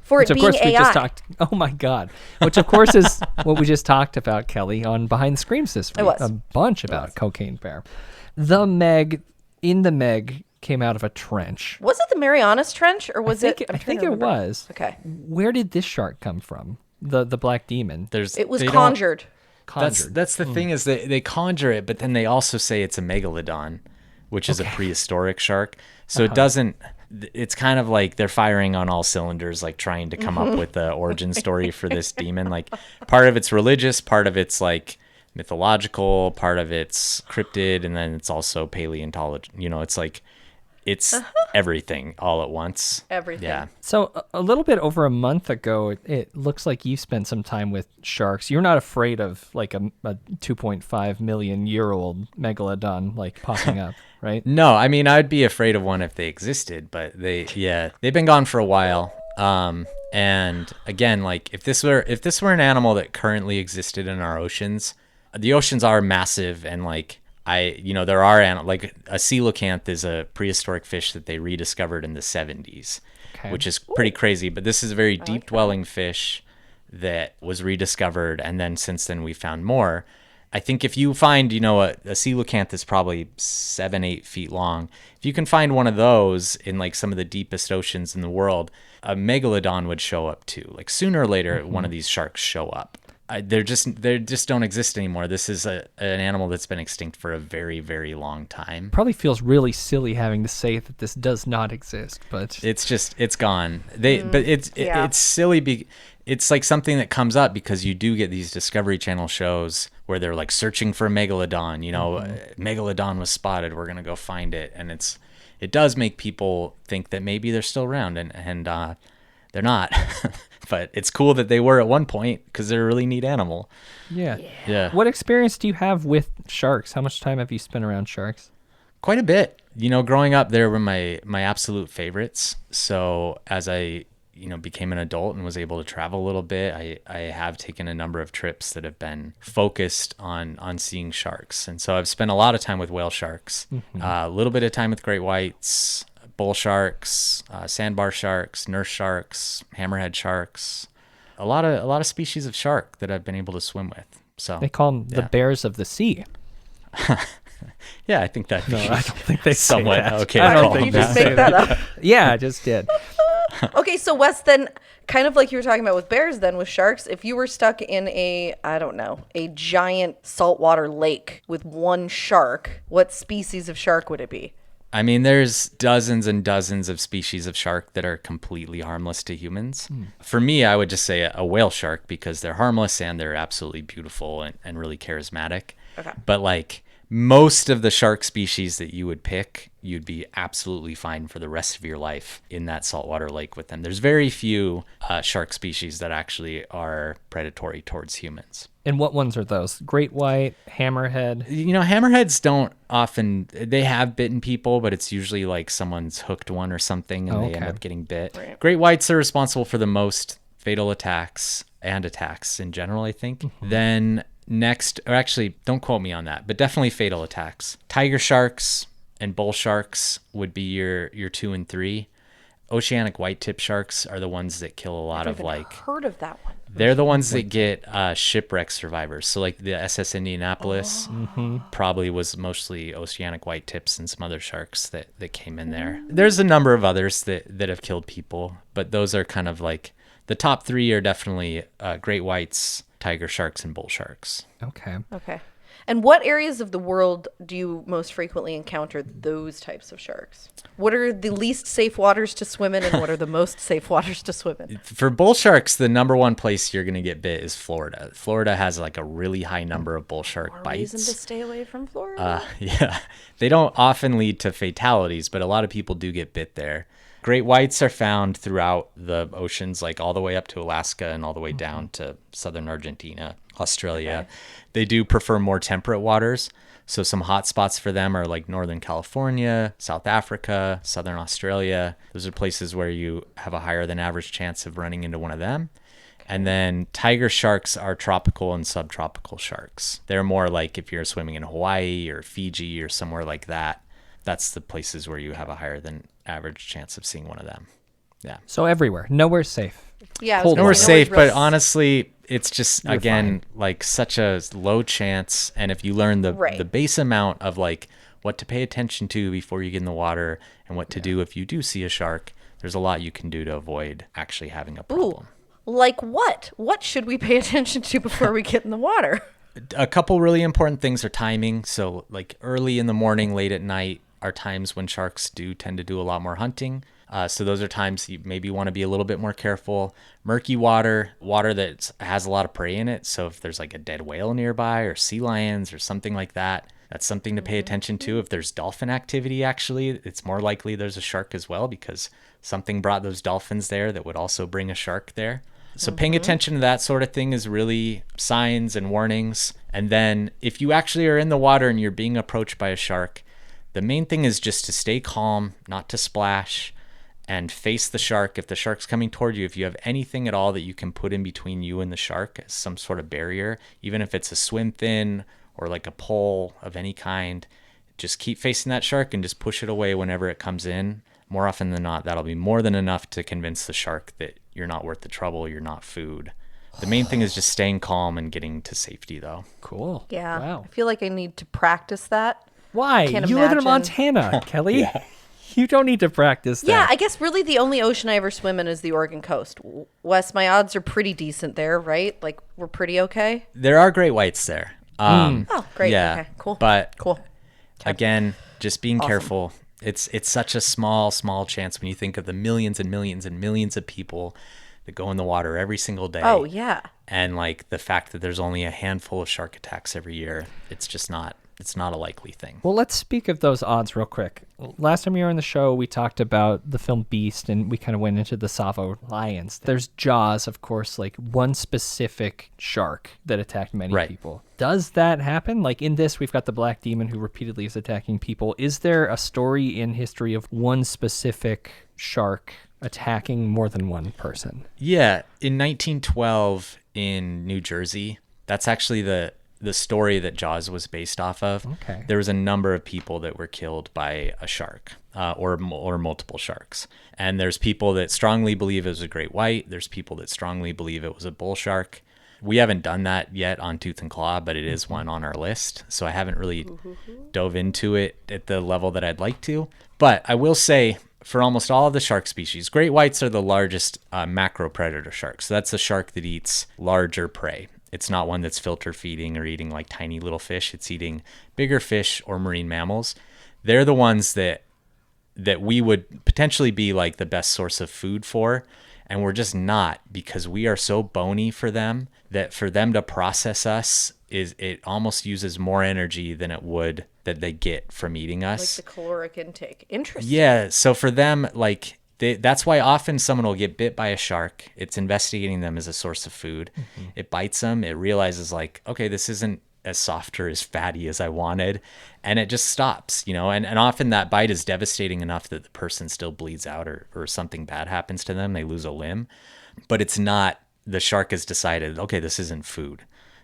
for Which it of being course AI. we just talked. Oh my God! Which of course is what we just talked about, Kelly, on Behind the Screams this week. was. A bunch about Cocaine Bear. The Meg came out of a trench. Was it the Marianas Trench, or was I think, it? I'm I trying think to it remember. was. Okay. Where did this shark come from? The black demon. It was they don't- conjured. Conjured. That's the thing, is they conjure it, but then they also say it's a megalodon, which is a prehistoric shark. So it doesn't. It's kind of like they're firing on all cylinders, like trying to come up with the origin story for this demon. Like part of it's religious, part of it's like mythological, part of it's cryptid, and then it's also paleontology. It's like it's everything all at once. Everything. Yeah. So a little bit over a month ago, it looks like you spent some time with sharks. You're not afraid of like a 2.5 million year old megalodon like popping up, right? No, I mean, I'd be afraid of one if they existed, but they've been gone for a while. And again, like if this were an animal that currently existed in our oceans, the oceans are massive, and like there are like a coelacanth is a prehistoric fish that they rediscovered in the 70s, which is pretty crazy. But this is a very deep dwelling fish that was rediscovered, and then since then we found more. I think if you find, a coelacanth is probably 7-8 feet long. If you can find one of those in like some of the deepest oceans in the world, a megalodon would show up too. Like sooner or later, one of these sharks show up. they just don't exist anymore. This is an animal that's been extinct for a very, very long time. Probably feels really silly having to say that this does not exist, but it's gone. It's silly. It's like something that comes up because you do get these Discovery Channel shows where they're like searching for a megalodon. Megalodon was spotted. We're gonna go find it, and it does make people think that maybe they're still around, and they're not. But it's cool that they were at one point because they're a really neat animal. Yeah. What experience do you have with sharks? How much time have you spent around sharks? Quite a bit. Growing up, they were my absolute favorites. So as I became an adult and was able to travel a little bit, I have taken a number of trips that have been focused on seeing sharks. And so I've spent a lot of time with whale sharks, a little bit of time with great whites, bull sharks, sandbar sharks, nurse sharks, hammerhead sharks, a lot of species of shark that I've been able to swim with. So they call them the bears of the sea. Yeah, I think that. No, I don't think they somewhat say that. okay. I don't think you just make that up. Yeah, I just did. Okay, so Wes, then kind of like you were talking about with bears, then with sharks, if you were stuck in a giant saltwater lake with one shark, what species of shark would it be? I mean, there's dozens and dozens of species of shark that are completely harmless to humans. For me, I would just say a whale shark because they're harmless and they're absolutely beautiful and really charismatic. Okay. But like most of the shark species that you would pick, you'd be absolutely fine for the rest of your life in that saltwater lake with them. There's very few shark species that actually are predatory towards humans. And what ones are those? Great white, hammerhead? Hammerheads don't often, they have bitten people, but it's usually like someone's hooked one or something and they end up getting bit. Right. Great whites are responsible for the most fatal attacks and attacks in general, I think. Then next, or actually, don't quote me on that, but definitely fatal attacks. Tiger sharks and bull sharks would be your 2 and 3. Oceanic white-tip sharks are the ones that kill a lot of heard of that one. They're the ones that get shipwreck survivors. So like the SS Indianapolis probably was mostly oceanic white tips and some other sharks that came in there. There's a number of others that have killed people, but those are kind of like the top 3 are definitely great whites, tiger sharks, and bull sharks. Okay. And what areas of the world do you most frequently encounter those types of sharks? What are the least safe waters to swim in, and what are the most safe waters to swim in? For bull sharks, the number one place you're going to get bit is Florida. Florida has like a really high number of bull shark bites. Reason to stay away from Florida? Yeah. They don't often lead to fatalities, but a lot of people do get bit there. Great whites are found throughout the oceans, like all the way up to Alaska and all the way down to southern Argentina, Australia. Okay. They do prefer more temperate waters. So some hot spots for them are like Northern California, South Africa, Southern Australia. Those are places where you have a higher than average chance of running into one of them. And then tiger sharks are tropical and subtropical sharks. They're more like if you're swimming in Hawaii or Fiji or somewhere like that, that's the places where you have a higher than average chance of seeing one of them. Yeah. So everywhere, nowhere's safe. Yeah, nowhere's safe, but honestly, it's just like such a low chance. And if you learn the base amount of like what to pay attention to before you get in the water and what to do if you do see a shark, there's a lot you can do to avoid actually having a problem. Ooh, like what? What should we pay attention to before we get in the water? A couple really important things are timing. So like early in the morning, late at night are times when sharks do tend to do a lot more hunting. So those are times you maybe want to be a little bit more careful. Murky water that has a lot of prey in it. So if there's like a dead whale nearby or sea lions or something like that, that's something to pay attention to. If there's dolphin activity, actually, it's more likely there's a shark as well because something brought those dolphins there that would also bring a shark there. So paying attention to that sort of thing is really signs and warnings. And then if you actually are in the water and you're being approached by a shark, the main thing is just to stay calm, not to splash, and face the shark. If the shark's coming toward you, if you have anything at all that you can put in between you and the shark as some sort of barrier, even if it's a swim fin or like a pole of any kind, just keep facing that shark and just push it away whenever it comes in. More often than not, that'll be more than enough to convince the shark that you're not worth the trouble, you're not food. The main thing is just staying calm and getting to safety, though. Cool. Yeah. Wow. I feel like I need to practice that. Why? Can't you live in imagine. Montana, Kelly. You don't need to practice that. Yeah, I guess really the only ocean I ever swim in is the Oregon coast. Wes, my odds are pretty decent there, right? Like, we're pretty okay? There are great whites there. Oh, great. Yeah, Okay, cool. But cool. Again, just being Awesome. careful. It's such a small chance when you think of the millions and millions and millions of people that go in the water every single day. Oh, yeah. And like the fact that there's only a handful of shark attacks every year, it's not a likely thing. Well, let's speak of those odds real quick. Last time you were on the show, we talked about the film Beast, and we kind of went into the Tsavo lions. There's Jaws, of course, like one specific shark that attacked many people. Does that happen? Like in this, we've got the black demon who repeatedly is attacking people. Is there a story in history of one specific shark attacking more than one person? Yeah, in 1912 in New Jersey, that's actually the story that Jaws was based off of. Okay. There was a number of people that were killed by a shark or multiple sharks. And there's people that strongly believe it was a great white. There's people that strongly believe it was a bull shark. We haven't done that yet on Tooth and Claw, but it is one on our list. So I haven't really dove into it at the level that I'd like to. But I will say, for almost all of the shark species, great whites are the largest macro predator sharks. So that's a shark that eats larger prey. It's not one that's filter feeding or eating like tiny little fish. It's eating bigger fish or marine mammals. They're the ones that we would potentially be like the best source of food for. And we're just not, because we are so bony for them that for them to process us it almost uses more energy than it would that they get from eating us. Like the caloric intake. Interesting. Yeah. So for them, like that's why often someone will get bit by a shark. It's investigating them as a source of food. Mm-hmm. It bites them. It realizes like, okay, this isn't as soft or as fatty as I wanted. And it just stops, you know, and often that bite is devastating enough that the person still bleeds out or something bad happens to them. They lose a limb, but it's not, the shark has decided, okay, this isn't food,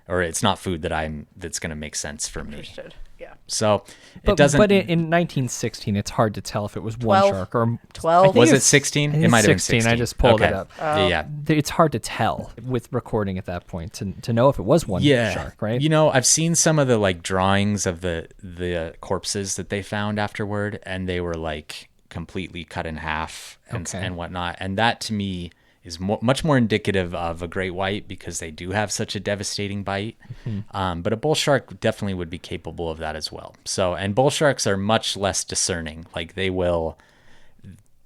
or it's not food that's going to make sense for me. Understood. Yeah. So it doesn't. But in 1916, it's hard to tell if it was 12, one shark or 12. Was it 16? It might have been 16. I just pulled it up. Yeah. It's hard to tell with recording at that point to know if it was one shark, right? You know, I've seen some of the like drawings of the corpses that they found afterward, and they were like completely cut in half and whatnot. And that to me is much more indicative of a great white, because they do have such a devastating bite. Mm-hmm. But a bull shark definitely would be capable of that as well. So, and bull sharks are much less discerning. Like they will,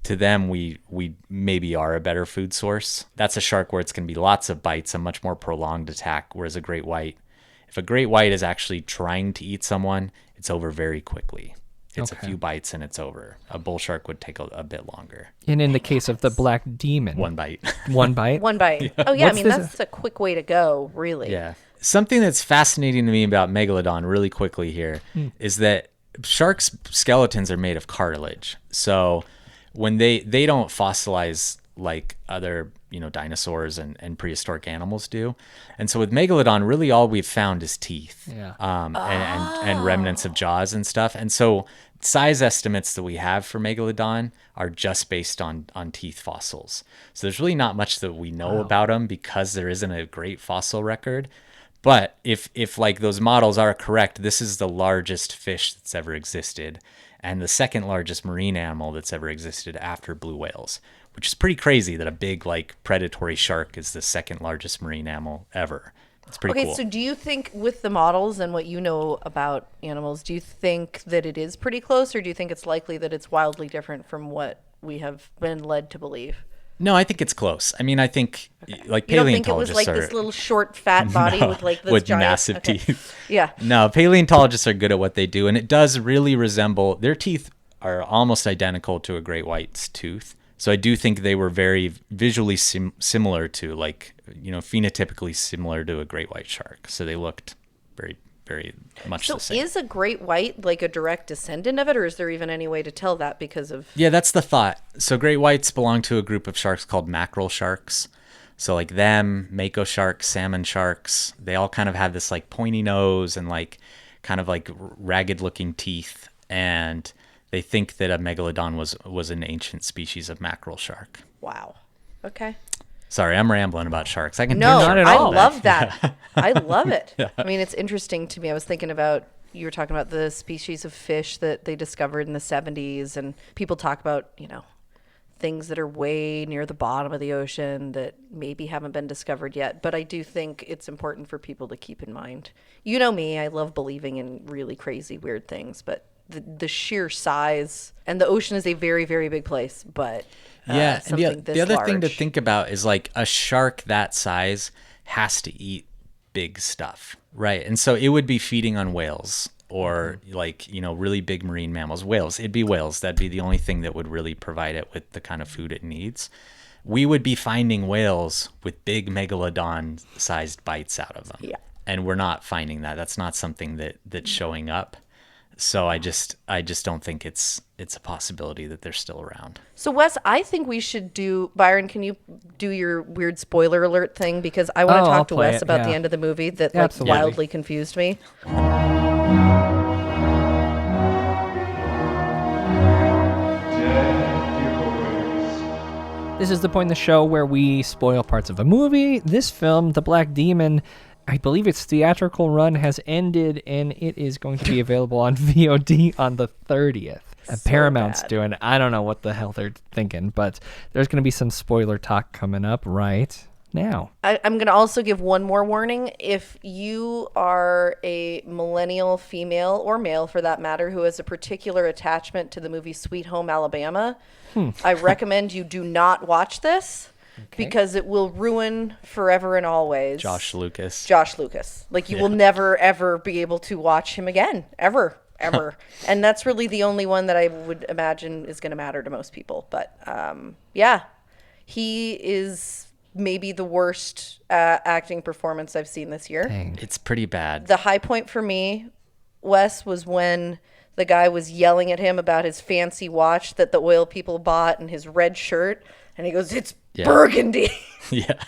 to them, we maybe are a better food source. That's a shark where it's going to be lots of bites, a much more prolonged attack. Whereas a great white, if a great white is actually trying to eat someone, it's over very quickly. It's a few bites and it's over. A bull shark would take a bit longer. And in the case of the black demon, one bite. One bite? One bite. Yeah. Oh, yeah. I mean, that's a quick way to go, really. Yeah. Something that's fascinating to me about Megalodon really quickly here is that sharks' skeletons are made of cartilage. So when they don't fossilize like other, you know, dinosaurs and prehistoric animals do. And so with Megalodon, really all we've found is teeth, and remnants of jaws and stuff. And so size estimates that we have for Megalodon are just based on teeth fossils. So there's really not much that we know about them, because there isn't a great fossil record. But if like those models are correct, this is the largest fish that's ever existed, and the second largest marine animal that's ever existed after blue whales, which is pretty crazy that a big like predatory shark is the second largest marine mammal ever. It's pretty cool. Okay, so do you think with the models and what you know about animals, do you think that it is pretty close, or do you think it's likely that it's wildly different from what we have been led to believe? No, I think it's close. I mean, I think like paleontologists You don't think it was like this little short, fat body with like this with giant, massive teeth. Yeah. No, paleontologists are good at what they do, and it does really resemble, their teeth are almost identical to a great white's tooth. So I do think they were very visually similar to, like, you know, phenotypically similar to a great white shark. So they looked very, very much the same. So is a great white like a direct descendant of it, or is there even any way to tell that because of... Yeah, that's the thought. So great whites belong to a group of sharks called mackerel sharks. So like them, mako sharks, salmon sharks, they all kind of have this like pointy nose and like kind of like ragged looking teeth. And they think that a megalodon was an ancient species of mackerel shark. Wow. Okay. Sorry, I'm rambling about sharks. I can No, not at I all. love that. I love it. Yeah. I mean, it's interesting to me. I was thinking about you were talking about the species of fish that they discovered in the 70s, and people talk about, things that are way near the bottom of the ocean that maybe haven't been discovered yet. But I do think it's important for people to keep in mind. You know me, I love believing in really crazy, weird things, but the sheer size, and the ocean is a very, very big place, but and something the other thing to large. think about is like a shark that size has to eat big stuff, right? And so it would be feeding on whales or like, really big marine mammals. Whales, it'd be whales. That'd be the only thing that would really provide it with the kind of food it needs. We would be finding whales with big megalodon-sized bites out of them. Yeah. And we're not finding that. That's not something that's showing up. So I just don't think it's a possibility that they're still around. So Wes, I think we should do, Byron, can you do your weird spoiler alert thing? Because I want to talk to Wes about the end of the movie that wildly confused me. This is the point in the show where we spoil parts of a movie. This film, The Black Demon, I believe its theatrical run has ended, and it is going to be available on VOD on the 30th. Paramount's doing it. I don't know what the hell they're thinking, but there's going to be some spoiler talk coming up right now. I'm going to also give one more warning. If you are a millennial female, or male for that matter, who has a particular attachment to the movie Sweet Home Alabama, I recommend you do not watch this. Okay. Because it will ruin forever and always Josh Lucas. Like, you will never, ever be able to watch him again. Ever. And that's really the only one that I would imagine is going to matter to most people. But, he is maybe the worst acting performance I've seen this year. Dang. It's pretty bad. The high point for me, Wes, was when the guy was yelling at him about his fancy watch that the oil people bought and his red shirt. And he goes, it's burgundy. Yeah.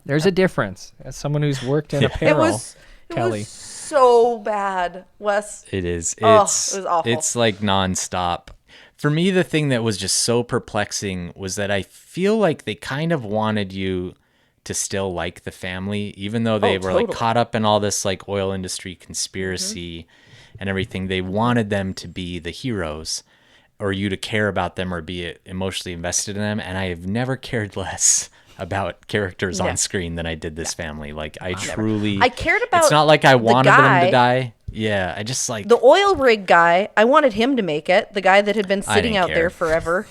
There's a difference. As someone who's worked in apparel, Kelly. It was so bad, Wes. It is. It was awful. It's like nonstop. For me, the thing that was just so perplexing was that I feel like they kind of wanted you to still like the family, even though they were like caught up in all this like oil industry conspiracy and everything. They wanted them to be the heroes, or you to care about them or be emotionally invested in them. And I have never cared less about characters on screen than I did this family. Like, I cared about it's not like I wanted them to die. Yeah, I just like... The oil rig guy, I wanted him to make it. The guy that had been sitting out there forever.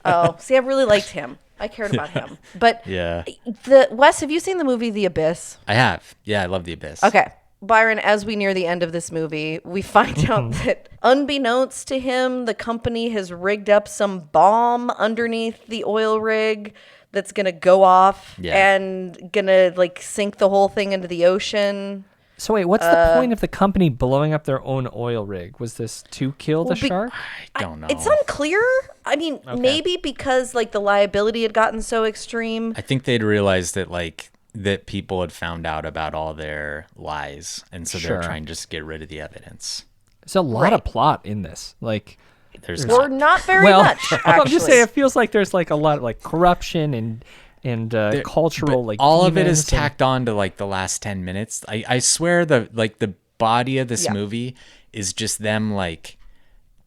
Oh, see, I really liked him. I cared about him. But Wes, have you seen the movie The Abyss? I have. Yeah, I love The Abyss. Okay. Byron, as we near the end of this movie, we find out that unbeknownst to him, the company has rigged up some bomb underneath the oil rig that's going to go off and going to like sink the whole thing into the ocean. So wait, what's the point of the company blowing up their own oil rig? Was this to kill the shark? I don't know. It's unclear. I mean, maybe because like the liability had gotten so extreme. I think they'd realized that like that people had found out about all their lies, and so they're trying to just get rid of the evidence. There's a lot of plot in this. Like, there's not very much. Actually. I'm just saying, it feels like there's like a lot of like corruption and cultural like all of it is tacked on to like the last 10 minutes. I swear the body of this movie is just them like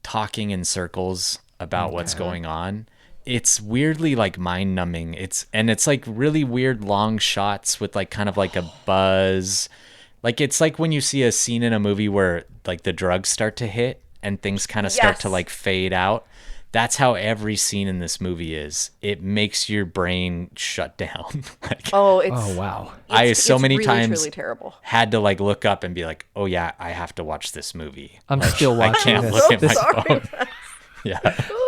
talking in circles about what's going on. It's weirdly like mind numbing. It's like really weird long shots with like kind of like a buzz. Like it's like when you see a scene in a movie where like the drugs start to hit and things kind of start to like fade out. That's how every scene in this movie is. It makes your brain shut down. Like, wow. I so many really, times really terrible. Had to like look up and be like, oh yeah, I have to watch this movie. I'm still watching I can't this. look at my phone. Yeah.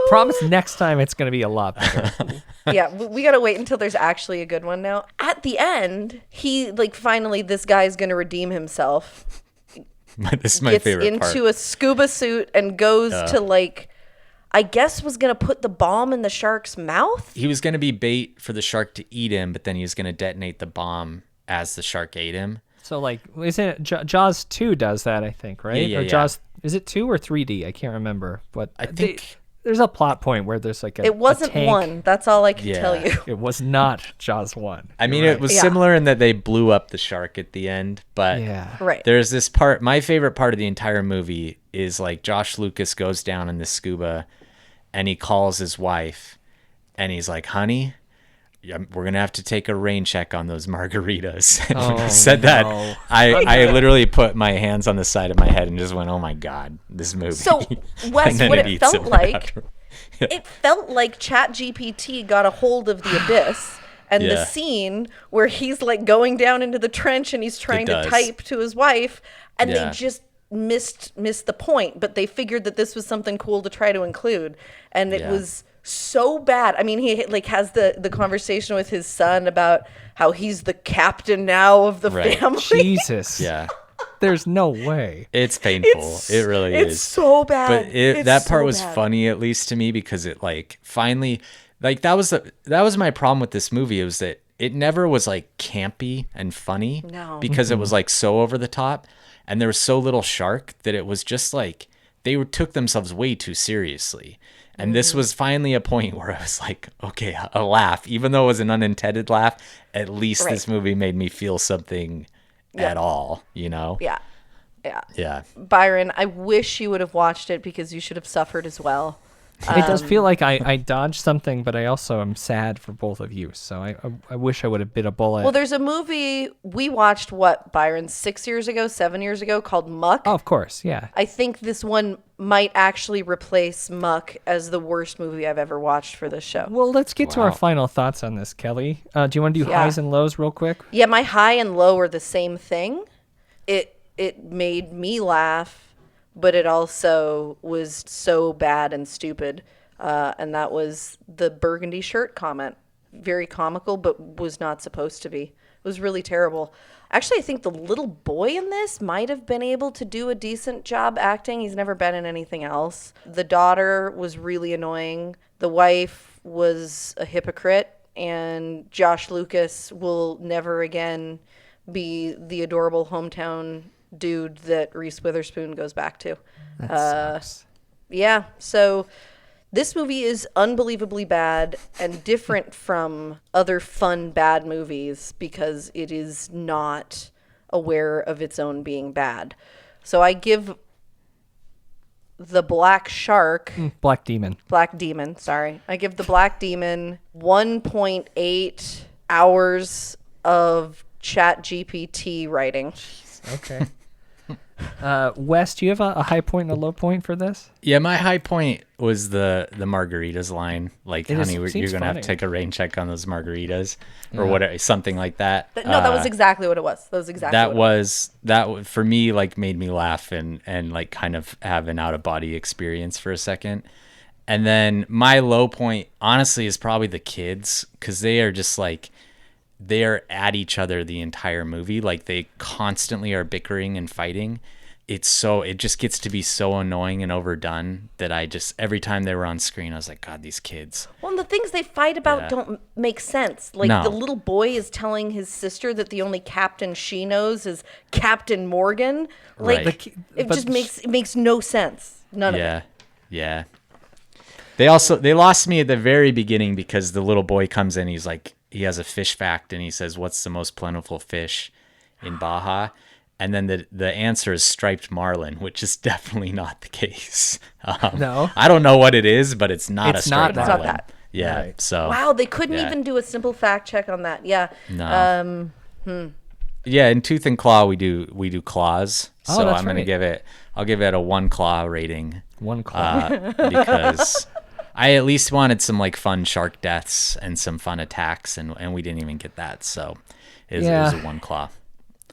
Promise next time it's going to be a lot better. Yeah, we got to wait until there's actually a good one now. At the end, he like finally this guy's going to redeem himself. This is my favorite part. Gets into a scuba suit and goes to like I guess was going to put the bomb in the shark's mouth. He was going to be bait for the shark to eat him, but then he was going to detonate the bomb as the shark ate him. So like, isn't it Jaws 2 does that, I think, right? Yeah, or Jaws, is it 2 or 3D? I can't remember. But I think There's a plot point where there's like It wasn't a tank. one. That's all I can Yeah. tell you. It was not Jaws 1. I mean, You're it was Yeah. similar in that they blew up the shark at the end, but Yeah. Right. there's this part. My favorite part of the entire movie is like Josh Lucas goes down in the scuba, and he calls his wife, and he's like, "Honey, we're gonna have to take a rain check on those margaritas." And when he said that, I literally put my hands on the side of my head and just went, "Oh my god, this movie!" So, Wes, And then what it eats felt it right like, after. it felt like ChatGPT got a hold of the abyss. And the Yeah. scene where he's like going down into the trench and he's trying to does. type to his wife, and Yeah. they just missed the point. But they figured that this was something cool to try to include, and it Yeah. was so bad. I mean, he like has the conversation with his son about how he's the captain now of the Right. family. Jesus. Yeah. There's no way. It's painful. It really it's is. so bad. But It's that part so was bad. funny, at least to me, because it like finally, like that was my problem with this movie. It was that it never was like campy and funny. No. Because it was like so over the top, and there was so little shark that it was just like took themselves way too seriously. And this was finally a point where I was like, okay, a laugh, even though it was an unintended laugh. At least Right. this movie made me feel something at all, you know? Yeah. Yeah. Yeah. Byron, I wish you would have watched it because you should have suffered as well. It does feel like I dodged something, but I also am sad for both of you. So I wish I would have bit a bullet. Well, there's a movie we watched, Byron, 6 years ago, 7 years ago, called Muck. Oh, of course, yeah. I think this one might actually replace Muck as the worst movie I've ever watched for this show. Well, let's get to our Wow. final thoughts on this, Kelly. Do you want to do Yeah. highs and lows real quick? Yeah, my high and low are the same thing. It made me laugh, but it also was so bad and stupid. And that was the burgundy shirt comment. Very comical, but was not supposed to be. It was really terrible. Actually, I think the little boy in this might have been able to do a decent job acting. He's never been in anything else. The daughter was really annoying. The wife was a hypocrite. And Josh Lucas will never again be the adorable hometown dude that Reese Witherspoon goes back to. That sucks. Yeah, so this movie is unbelievably bad and different from other fun bad movies because it is not aware of its own being bad. So I give the Black Shark, Black Demon. Black Demon, sorry. I give the Black Demon 1.8 hours of ChatGPT writing. Okay. Wes, do you have a high point and a low point for this? Yeah, my high point was the margaritas line. Like, It honey, seems you're gonna have funny. to take a rain check on those margaritas, or Yeah. whatever, something like that. No, that was exactly what it was. That was exactly that what was that for me, like, made me laugh and like kind of have an out of body experience for a second. And then my low point, honestly, is probably the kids, because they are just like, they're at each other the entire movie. Like, they constantly are bickering and fighting. It just gets to be so annoying and overdone that every time they were on screen, I was like, God, these kids. Well, and the things they fight about Yeah. don't make sense. Like, No. the little boy is telling his sister that the only captain she knows is Captain Morgan. Like, Right. it but just makes no sense. None of it. Yeah. They lost me at the very beginning because the little boy comes in, he has a fish fact, and he says, what's the most plentiful fish in Baja? And then the answer is striped marlin, which is definitely not the case. No. I don't know what it is, but it's not It's a not striped that. marlin. It's not that. Yeah. Right. So. Wow, they couldn't yeah. even do a simple fact check on that. Yeah. No. Yeah, in Tooth and Claw we do claws. Oh, So that's I'm gonna right. I'll give it a 1 claw rating. 1 claw. Because I at least wanted some like fun shark deaths and some fun attacks, and we didn't even get that. So it was a 1 claw.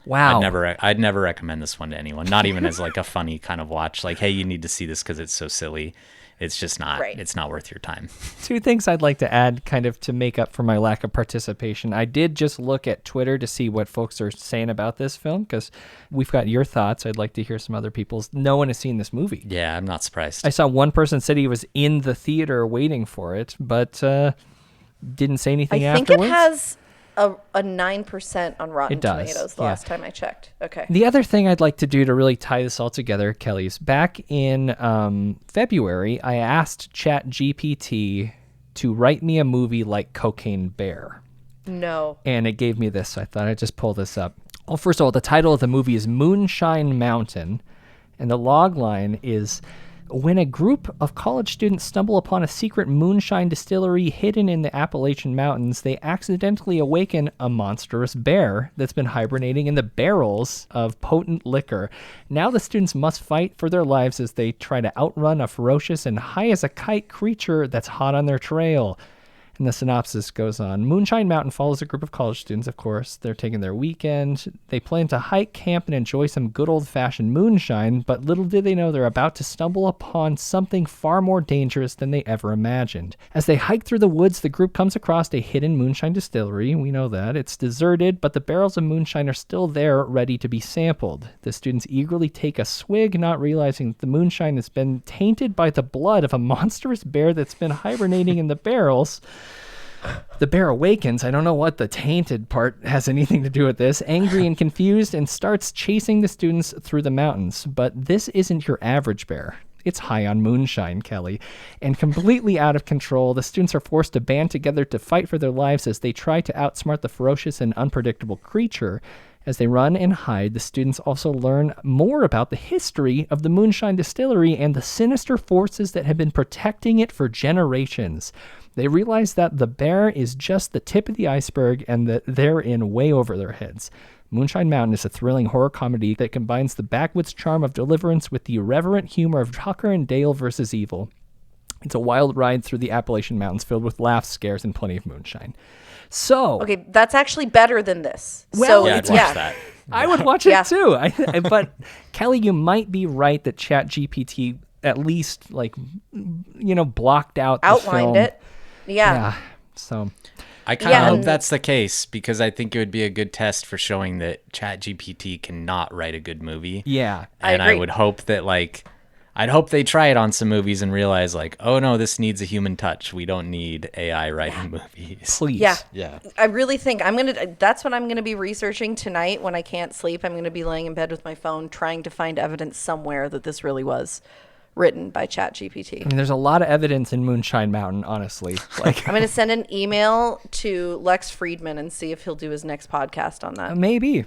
Wow. I'd never recommend this one to anyone, not even as like a funny kind of watch. Like, hey, you need to see this because it's so silly. It's just not. Right. It's not worth your time. 2 things I'd like to add kind of to make up for my lack of participation. I did just look at Twitter to see what folks are saying about this film because we've got your thoughts. I'd like to hear some other people's. No one has seen this movie. Yeah, I'm not surprised. I saw one person said he was in the theater waiting for it, but didn't say anything I think afterwards. it has a 9% on Rotten It does, Tomatoes the yeah. last time I checked. Okay. The other thing I'd like to do to really tie this all together, Kelly, is back in February, I asked ChatGPT to write me a movie like Cocaine Bear. No. And it gave me this. So I thought I'd just pull this up. Well, first of all, the title of the movie is Moonshine Mountain. And the log line is, when a group of college students stumble upon a secret moonshine distillery hidden in the Appalachian Mountains, they accidentally awaken a monstrous bear that's been hibernating in the barrels of potent liquor. Now the students must fight for their lives as they try to outrun a ferocious and high as a kite creature that's hot on their trail. And the synopsis goes on. Moonshine Mountain follows a group of college students, of course. They're taking their weekend. They plan to hike, camp, and enjoy some good old-fashioned moonshine, but little did they know they're about to stumble upon something far more dangerous than they ever imagined. As they hike through the woods, the group comes across a hidden moonshine distillery. We know that. It's deserted, but the barrels of moonshine are still there, ready to be sampled. The students eagerly take a swig, not realizing that the moonshine has been tainted by the blood of a monstrous bear that's been hibernating in the barrels. The bear awakens. I don't know what the tainted part has anything to do with this. Angry and confused, and starts chasing the students through the mountains. But this isn't your average bear. It's high on moonshine, Kelly. And completely out of control, the students are forced to band together to fight for their lives as they try to outsmart the ferocious and unpredictable creature. As they run and hide, the students also learn more about the history of the Moonshine Distillery and the sinister forces that have been protecting it for generations. They realize that the bear is just the tip of the iceberg and that they're in way over their heads. Moonshine Mountain is a thrilling horror comedy that combines the backwoods charm of Deliverance with the irreverent humor of Tucker and Dale versus Evil. It's a wild ride through the Appalachian Mountains filled with laughs, scares, and plenty of moonshine. So, Okay, that's actually better than this. Well, so, Yeah, I'd watch that. I would watch it Yeah. too. But Kelly, you might be right that ChatGPT at least blocked out the Outlined film. it. Yeah. So I kind of Yeah, hope and- that's the case because I think it would be a good test for showing that ChatGPT cannot write a good movie. Yeah. And I agree. would hope that I'd hope they try it on some movies and realize oh no, this needs a human touch. We don't need AI writing movies. Please. Yeah. Yeah. I really think that's what I'm gonna be researching tonight when I can't sleep. I'm gonna be laying in bed with my phone trying to find evidence somewhere that this really was written by ChatGPT. I mean, there's a lot of evidence in Moonshine Mountain, honestly. I'm going to send an email to Lex Friedman and see if he'll do his next podcast on that. Maybe.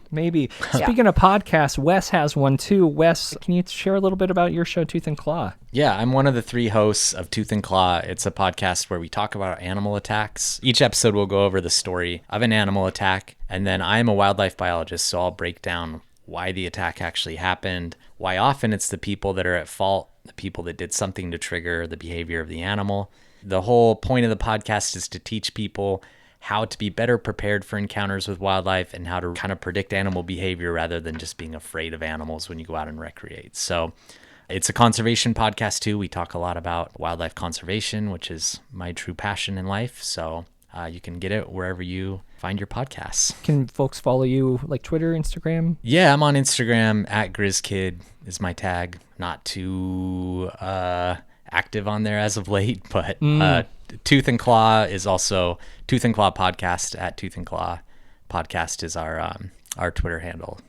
Speaking of podcasts, Wes has one too. Wes, can you share a little bit about your show, Tooth and Claw? Yeah, I'm one of the 3 hosts of Tooth and Claw. It's a podcast where we talk about animal attacks. Each episode will go over the story of an animal attack, and then I'm a wildlife biologist, so I'll break down why the attack actually happened, why often it's the people that are at fault, the people that did something to trigger the behavior of the animal. The whole point of the podcast is to teach people how to be better prepared for encounters with wildlife and how to kind of predict animal behavior rather than just being afraid of animals when you go out and recreate. So it's a conservation podcast too. We talk a lot about wildlife conservation, which is my true passion in life. So you can get it wherever you find your podcasts. Can folks follow you like Twitter, Instagram? Yeah, I'm on Instagram at GrizzKid is my tag. Not too active on there as of late, but Tooth and Claw is also Tooth and Claw podcast at Tooth and Claw podcast is our Twitter handle.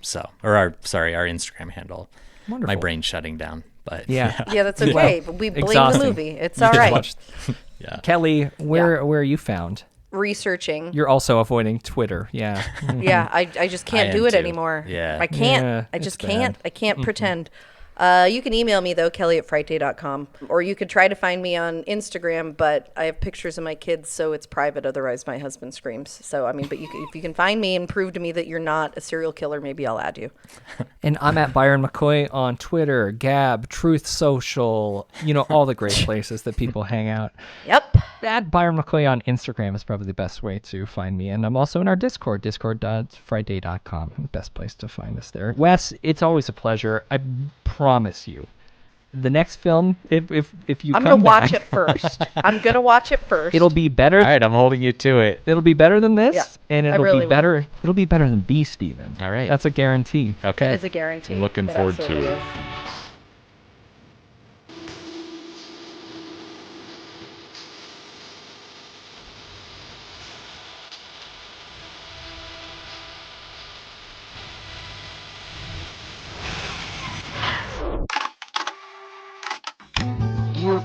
Our Instagram handle. Wonderful. My brain's shutting down, but Yeah. Yeah, that's okay. But we blame exhausting. the movie. It's all right. Yeah. Kelly, where are you found? Researching. You're also avoiding Twitter. Yeah. Yeah, I just can't I do am it too. anymore. Yeah. I can't. Yeah, I it's just can't. bad. I can't pretend. You can email me, though, kelly@frightday.com. Or you could try to find me on Instagram, but I have pictures of my kids, so it's private. Otherwise, my husband screams. So, but if you can find me and prove to me that you're not a serial killer, maybe I'll add you. And I'm at Byron McCoy on Twitter, Gab, Truth Social, all the great places that people hang out. Yep. At Byron McCoy on Instagram is probably the best way to find me. And I'm also in our Discord, discord.frightday.com. The best place to find us there. Wes, it's always a pleasure. I promise you. The next film, if you I'm come going to watch back, it first. I'm going to watch it first. it'll be better. All right, I'm holding you to it. It'll be better than this, Yeah, and I it'll really be will. better. It'll be better than Beast, even. All right. That's a guarantee. Okay. It's a guarantee. I'm looking It forward to absolutely it. is.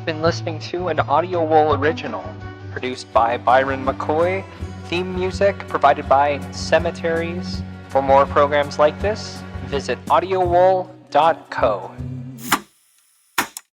been listening to an Audio Wool original, produced by Byron McCoy, theme music provided by Cemeteries. For more programs like this, visit audiowool.co.